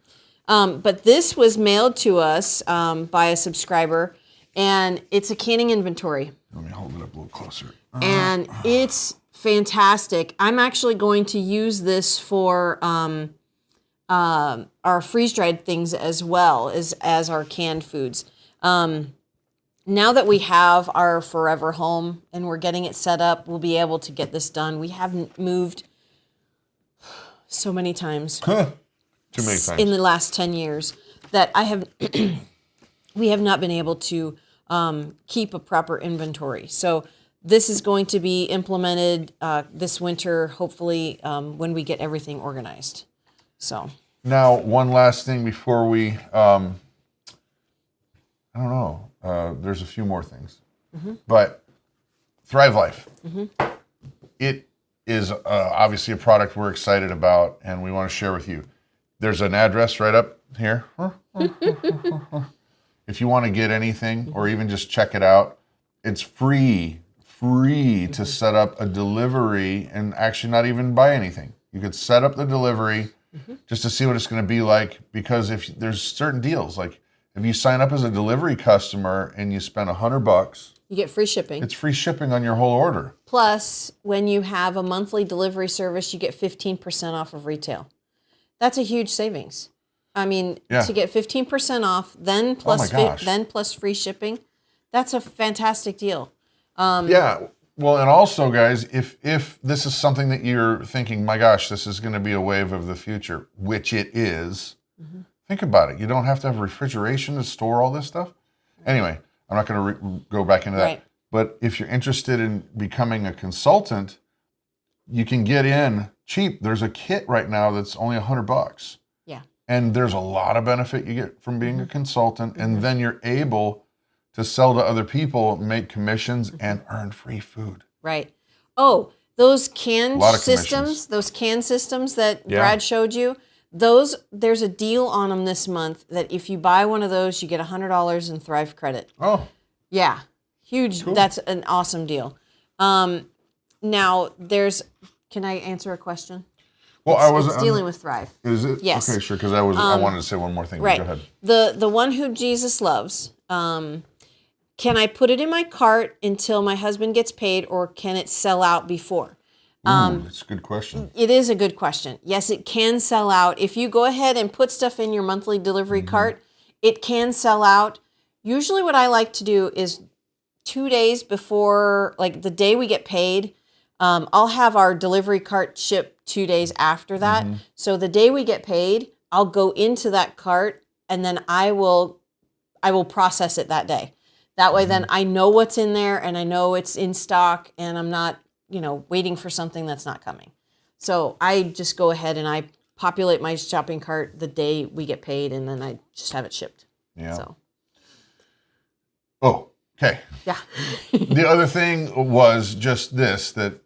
But this was mailed to us by a subscriber, and it's a canning inventory. Let me hold it up a little closer. And it's fantastic. I'm actually going to use this for our freeze-dried things as well as our canned foods. Now that we have our forever home and we're getting it set up, we'll be able to get this done. We haven't moved so many times. Too many times. In the last 10 years that we have not been able to keep a proper inventory. So this is going to be implemented this winter, hopefully, when we get everything organized. So now, one last thing before we, I don't know, there's a few more things. But Thrive Life, it is obviously a product we're excited about and we want to share with you. There's an address right up here. If you want to get anything or even just check it out, it's free to set up a delivery and actually not even buy anything. You could set up the delivery just to see what it's going to be like, because if there's certain deals, like if you sign up as a delivery customer and you spend $100, You get free shipping. It's free shipping on your whole order. Plus, when you have a monthly delivery service, you get 15% off of retail. That's a huge savings. I mean, to get 15% off, then plus free shipping, that's a fantastic deal. Yeah. Well, and also, guys, if this is something that you're thinking, my gosh, this is going to be a wave of the future, which it is, think about it. You don't have to have refrigeration to store all this stuff. Anyway, I'm not going to go back into that. Right. But if you're interested in becoming a consultant, you can get in cheap. There's a kit right now that's only $100. Yeah. And there's a lot of benefit you get from being a consultant. And then you're able to sell to other people, make commissions, and earn free food. Right. Oh, those can systems that Brad showed you, there's a deal on them this month that if you buy one of those, you get $100 in Thrive credit. Oh. Yeah. Huge. Cool. That's an awesome deal. Now, can I answer a question? Well, it's dealing with Thrive. Is it? Yes. Okay, sure, because I wanted to say one more thing. Right. Go ahead. The one who Jesus loves, can I put it in my cart until my husband gets paid, or can it sell out before? That's a good question. It is a good question. Yes, it can sell out. If you go ahead and put stuff in your monthly delivery cart, it can sell out. Usually what I like to do is 2 days before, like the day we get paid, I'll have our delivery cart shipped 2 days after that. So the day we get paid, I'll go into that cart and then I will process it that day. That way then I know what's in there and I know it's in stock and I'm not, waiting for something that's not coming. So I just go ahead and I populate my shopping cart the day we get paid and then I just have it shipped. Yeah. So. Oh, okay. Yeah. The other thing was just this, that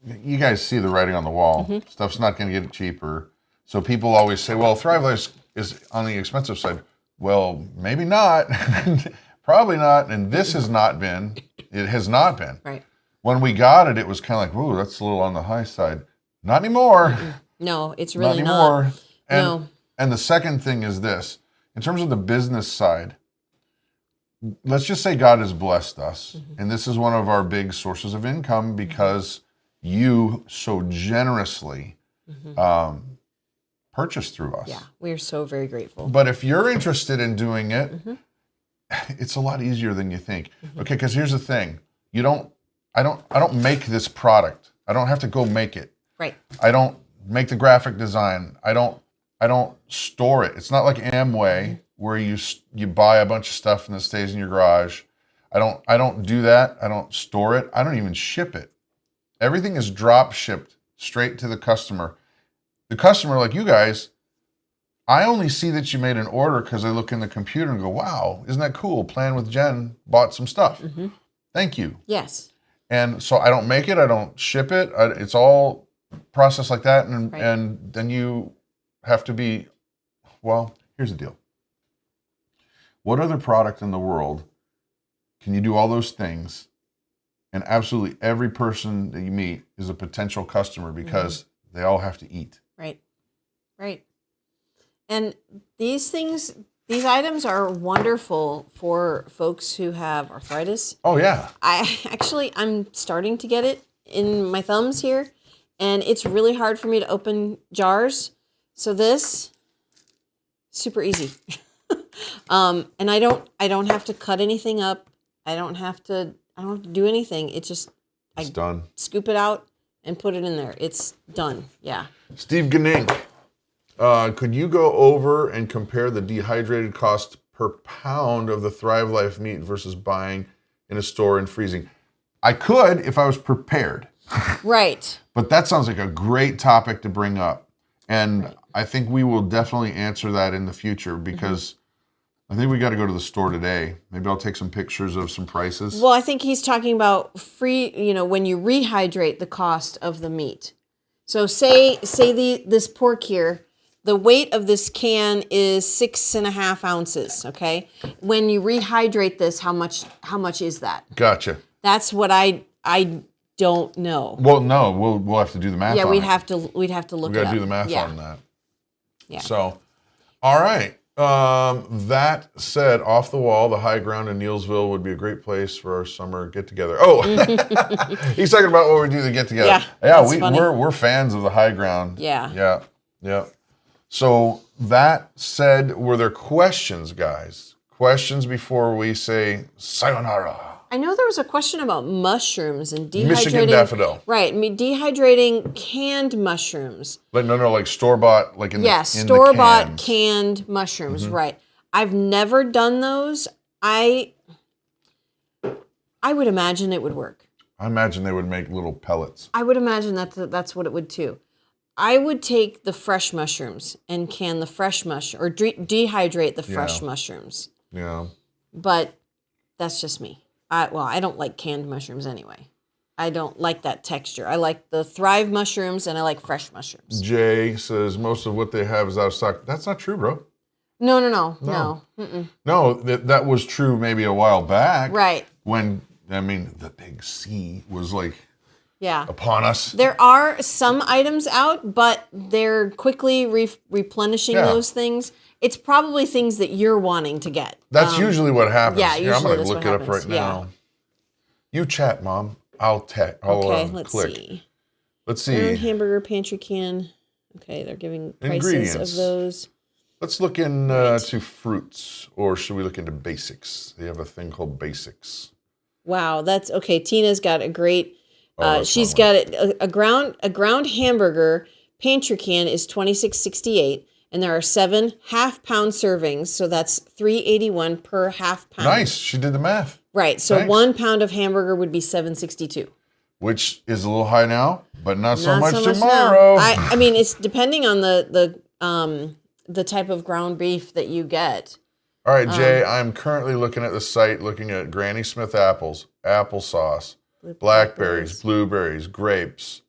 you guys see the writing on the wall. Stuff's not going to get cheaper. So people always say, well, Thrive Life is on the expensive side. Well, maybe not. Probably not. And this has not been. It has not been. Right. When we got it, it was kind of like, whoa, that's a little on the high side. Not anymore. No, it's really not. not. And, and the second thing is this. In terms of the business side, let's just say God has blessed us. And this is one of our big sources of income because you so generously purchased through us. Yeah, we're so very grateful. But if you're interested in doing it, it's a lot easier than you think. Okay, because here's the thing. I don't make this product. I don't have to go make it. Right. I don't make the graphic design. I don't store it. It's not like Amway where you buy a bunch of stuff and it stays in your garage. I don't do that. I don't store it. I don't even ship it. Everything is drop shipped straight to the customer. The customer, like you guys, I only see that you made an order because I look in the computer and go, wow, isn't that cool? Plan with Jen bought some stuff. Thank you. Yes. And so I don't make it. I don't ship it. It's all processed like that. And then you have to be, well, here's the deal. What other product in the world can you do all those things and absolutely every person that you meet is a potential customer because they all have to eat? Right. Right. And these items are wonderful for folks who have arthritis. Oh, yeah. I'm starting to get it in my thumbs here, and it's really hard for me to open jars. So this, super easy. And I don't have to cut anything up. I don't have to do anything. It's done. Scoop it out and put it in there. It's done. Yeah. Steve Ganink. Could you go over and compare the dehydrated cost per pound of the Thrive Life meat versus buying in a store and freezing? I could if I was prepared. Right. But that sounds like a great topic to bring up. And I think we will definitely answer that in the future because I think we got to go to the store today. Maybe I'll take some pictures of some prices. Well, I think he's talking about when you rehydrate the cost of the meat. So say this pork here, the weight of this can is 6.5 ounces. Okay. When you rehydrate this, how much is that? Gotcha. That's what I don't know. Well, no, we'll have to do the math. Yeah, on we'd it. have to look. We got to do the math on that. Yeah. So, all right. That said, off the wall, the high ground in Neilsville would be a great place for our summer get together. Oh, he's talking about what we do to get together. Yeah, Yeah, funny. we're fans of the high ground. Yeah. Yeah. So that said, were there questions, guys? Questions before we say sayonara? I know there was a question about mushrooms and dehydrating. Michigan daffodil. Right, dehydrating canned mushrooms. Like no, like store-bought, like in the store-bought cans. canned mushrooms, right. I've never done those. I would imagine it would work. I imagine they would make little pellets. I would imagine that's what it would too. I would take the fresh mushrooms and can the fresh mushroom, or dehydrate the fresh mushrooms. Yeah. But that's just me. I don't like canned mushrooms anyway. I don't like that texture. I like the Thrive mushrooms and I like fresh mushrooms. Jay says most of what they have is out of stock. That's not true, bro. No. No, that was true maybe a while back. Right. When, the big C was like Yeah. upon us. There are some items out, but they're quickly replenishing those things. It's probably things that you're wanting to get. That's usually what happens. Yeah, Here, I'm usually going to that's look what it up happens. right now. You chat, Mom. I'll Okay, let's click. see. Let's Iron see. hamburger pantry can. Okay, they're giving prices Ingredients. of those. Let's look into fruits, or should we look into basics? They have a thing called basics. Wow, that's okay. Tina's got a great. That's She's one. got a ground hamburger pantry can is $26.68, and there are 7 half-pound servings, so that's $3.81 per half pound. Nice. She did the math. Right. So Thanks. 1 pound of hamburger would be $7.62. Which is a little high now, but not so much now. tomorrow. I mean, it's depending on the type of ground beef that you get. All right, Jay, I'm currently looking at the site, looking at Granny Smith apples, applesauce, blackberries, blueberries, grapes,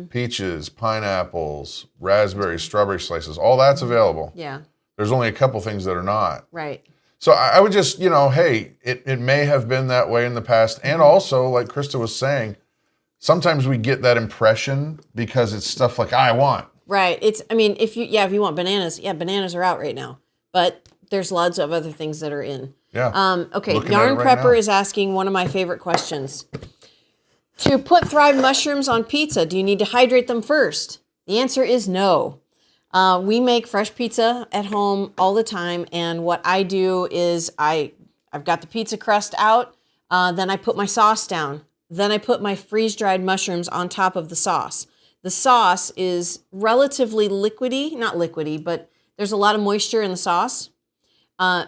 peaches, pineapples, raspberries, strawberry slices. All that's available. Yeah. There's only a couple things that are not. Right. So I would just, hey, it may have been that way in the past. And also, like Christa was saying, sometimes we get that impression because it's stuff like I want. Right. If you want bananas, bananas are out right now. But there's lots of other things that are in. Yeah. Okay, Looking Yarn at it right Prepper now. is asking one of my favorite questions. To put Thrive mushrooms on pizza, do you need to hydrate them first? The answer is no. We make fresh pizza at home all the time, and what I do is I've got the pizza crust out, then I put my sauce down, then I put my freeze-dried mushrooms on top of the sauce. The sauce is relatively liquidy, not liquidy, but there's a lot of moisture in the sauce,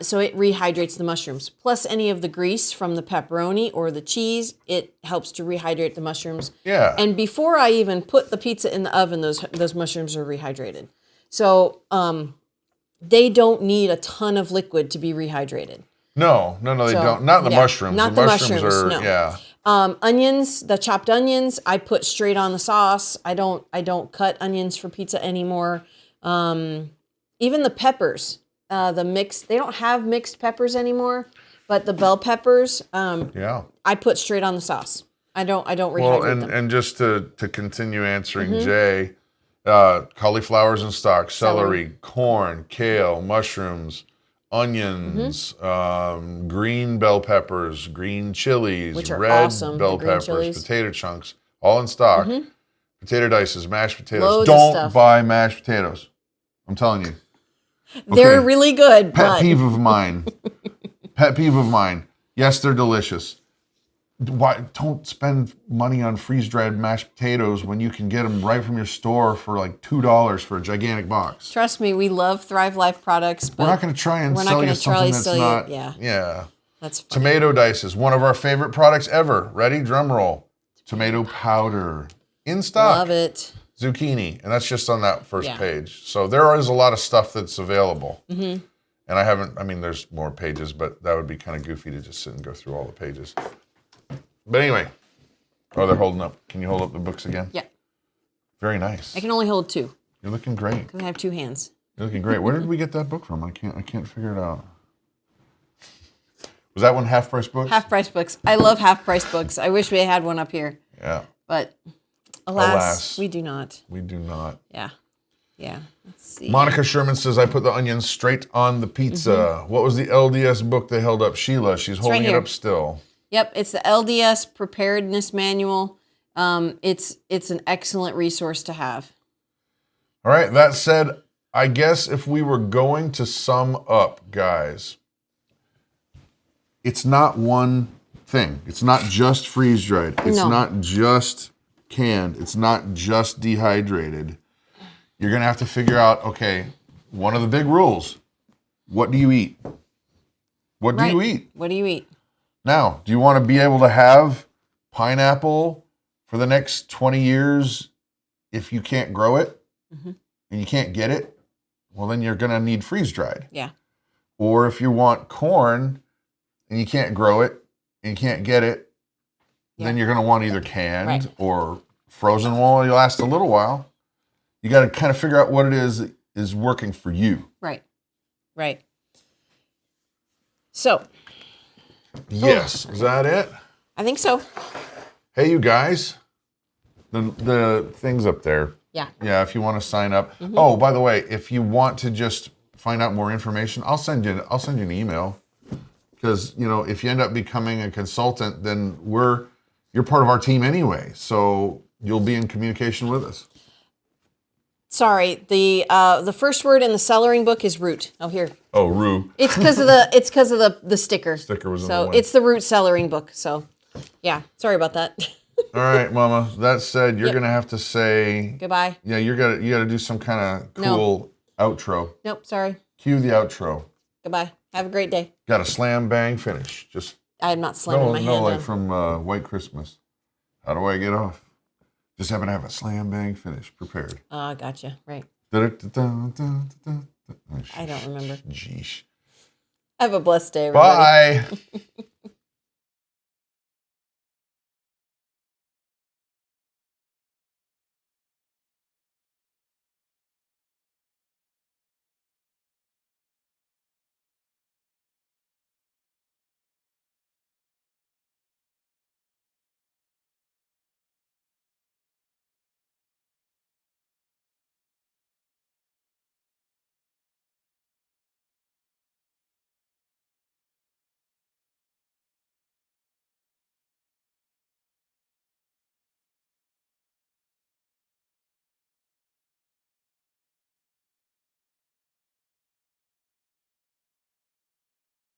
so it rehydrates the mushrooms. Plus any of the grease from the pepperoni or the cheese, it helps to rehydrate the mushrooms. Yeah. And before I even put the pizza in the oven, those mushrooms are rehydrated. So they don't need a ton of liquid to be rehydrated. No, they don't. Not the mushrooms. Not the the mushrooms mushrooms, are, no. yeah. Onions, the chopped onions, I put straight on the sauce. I don't cut onions for pizza anymore. Even the peppers, they don't have mixed peppers anymore, but the bell peppers, I put straight on the sauce. I don't rehydrate them. And just to continue answering Jay, cauliflowers in stock, celery, corn, kale, mushrooms, onions, green bell peppers, green chilies, Which are red awesome, bell the green peppers, chilies. potato chunks, all in stock. Potato dices, mashed potatoes. Loads of Don't stuff. buy mashed potatoes. I'm telling you. They're Okay. really good, Pet but peeve of mine. Pet peeve of mine. Yes, they're delicious. Why don't spend money on freeze-dried mashed potatoes when you can get them right from your store for like $2 for a gigantic box? trust me, we love Thrive Life products, but We're not going to try and we're not sell gonna you something that's sell you- not. yeah. That's funny. Tomato dices, one of our favorite products ever. Ready? Drum roll. Tomato powder in stock. Love it. Zucchini, and that's just on that first Yeah. page. So there is a lot of stuff that's available. And there's more pages, but that would be kind of goofy to just sit and go through all the pages. But anyway, they're holding up. Can you hold up the books again? Yeah. Very nice. I can only hold 2 You're looking great. because I have 2 hands. You're looking great. Where did we get that book from? I can't figure it out. Was that one half price books? Half price books. I love half price books. I wish we had one up here, Yeah, but alas, Alas. we do not. we do not. Yeah. Yeah. Let's see. Monica Sherman says, I put the onions straight on the pizza. What was the LDS book they held up? Sheila, she's holding right it here. up still. Yep, it's the LDS Preparedness Manual. It's an excellent resource to have. All right, that said, I guess if we were going to sum up, guys, it's not one thing. It's not just freeze-dried. It's not just canned. It's not just dehydrated. You're going to have to figure out, okay, one of the big rules, what do you eat? What do you eat? What do you eat? Now, do you want to be able to have pineapple for the next 20 years if you can't grow it and you can't get it? Well, then you're going to need freeze-dried. Yeah. Or if you want corn and you can't grow it and you can't get it, then you're going to want either canned or frozen. Well, it'll last a little while. You got to kind of figure out what it is that is working for you. Right. Right. So. Yes. Is that it? I think so. Hey, you guys. The thing's up there. Yeah. Yeah, if you want to sign up. Oh, by the way, if you want to just find out more information, I'll send you an email. Because, you know, if you end up becoming a consultant, then you're part of our team anyway. So you'll be in communication with us. Sorry, the first word in the cellaring book is root. Oh, here. Oh, rue. It's because of the sticker. Sticker was in the so way. it's the root cellaring book. So, yeah, sorry about that. All right, Mama. That said, you're gonna have to say Goodbye. Yeah, you gotta do some kind of cool outro. Nope, sorry. Cue the outro. Goodbye. Have a great day. Got a slam bang finish. Just I am not slamming my hand like down. from White Christmas. How do I get off? Just happen to have a slam bang finish prepared. Gotcha. Right. Oh, I don't remember. Jeesh. Have a blessed day, everybody. Bye.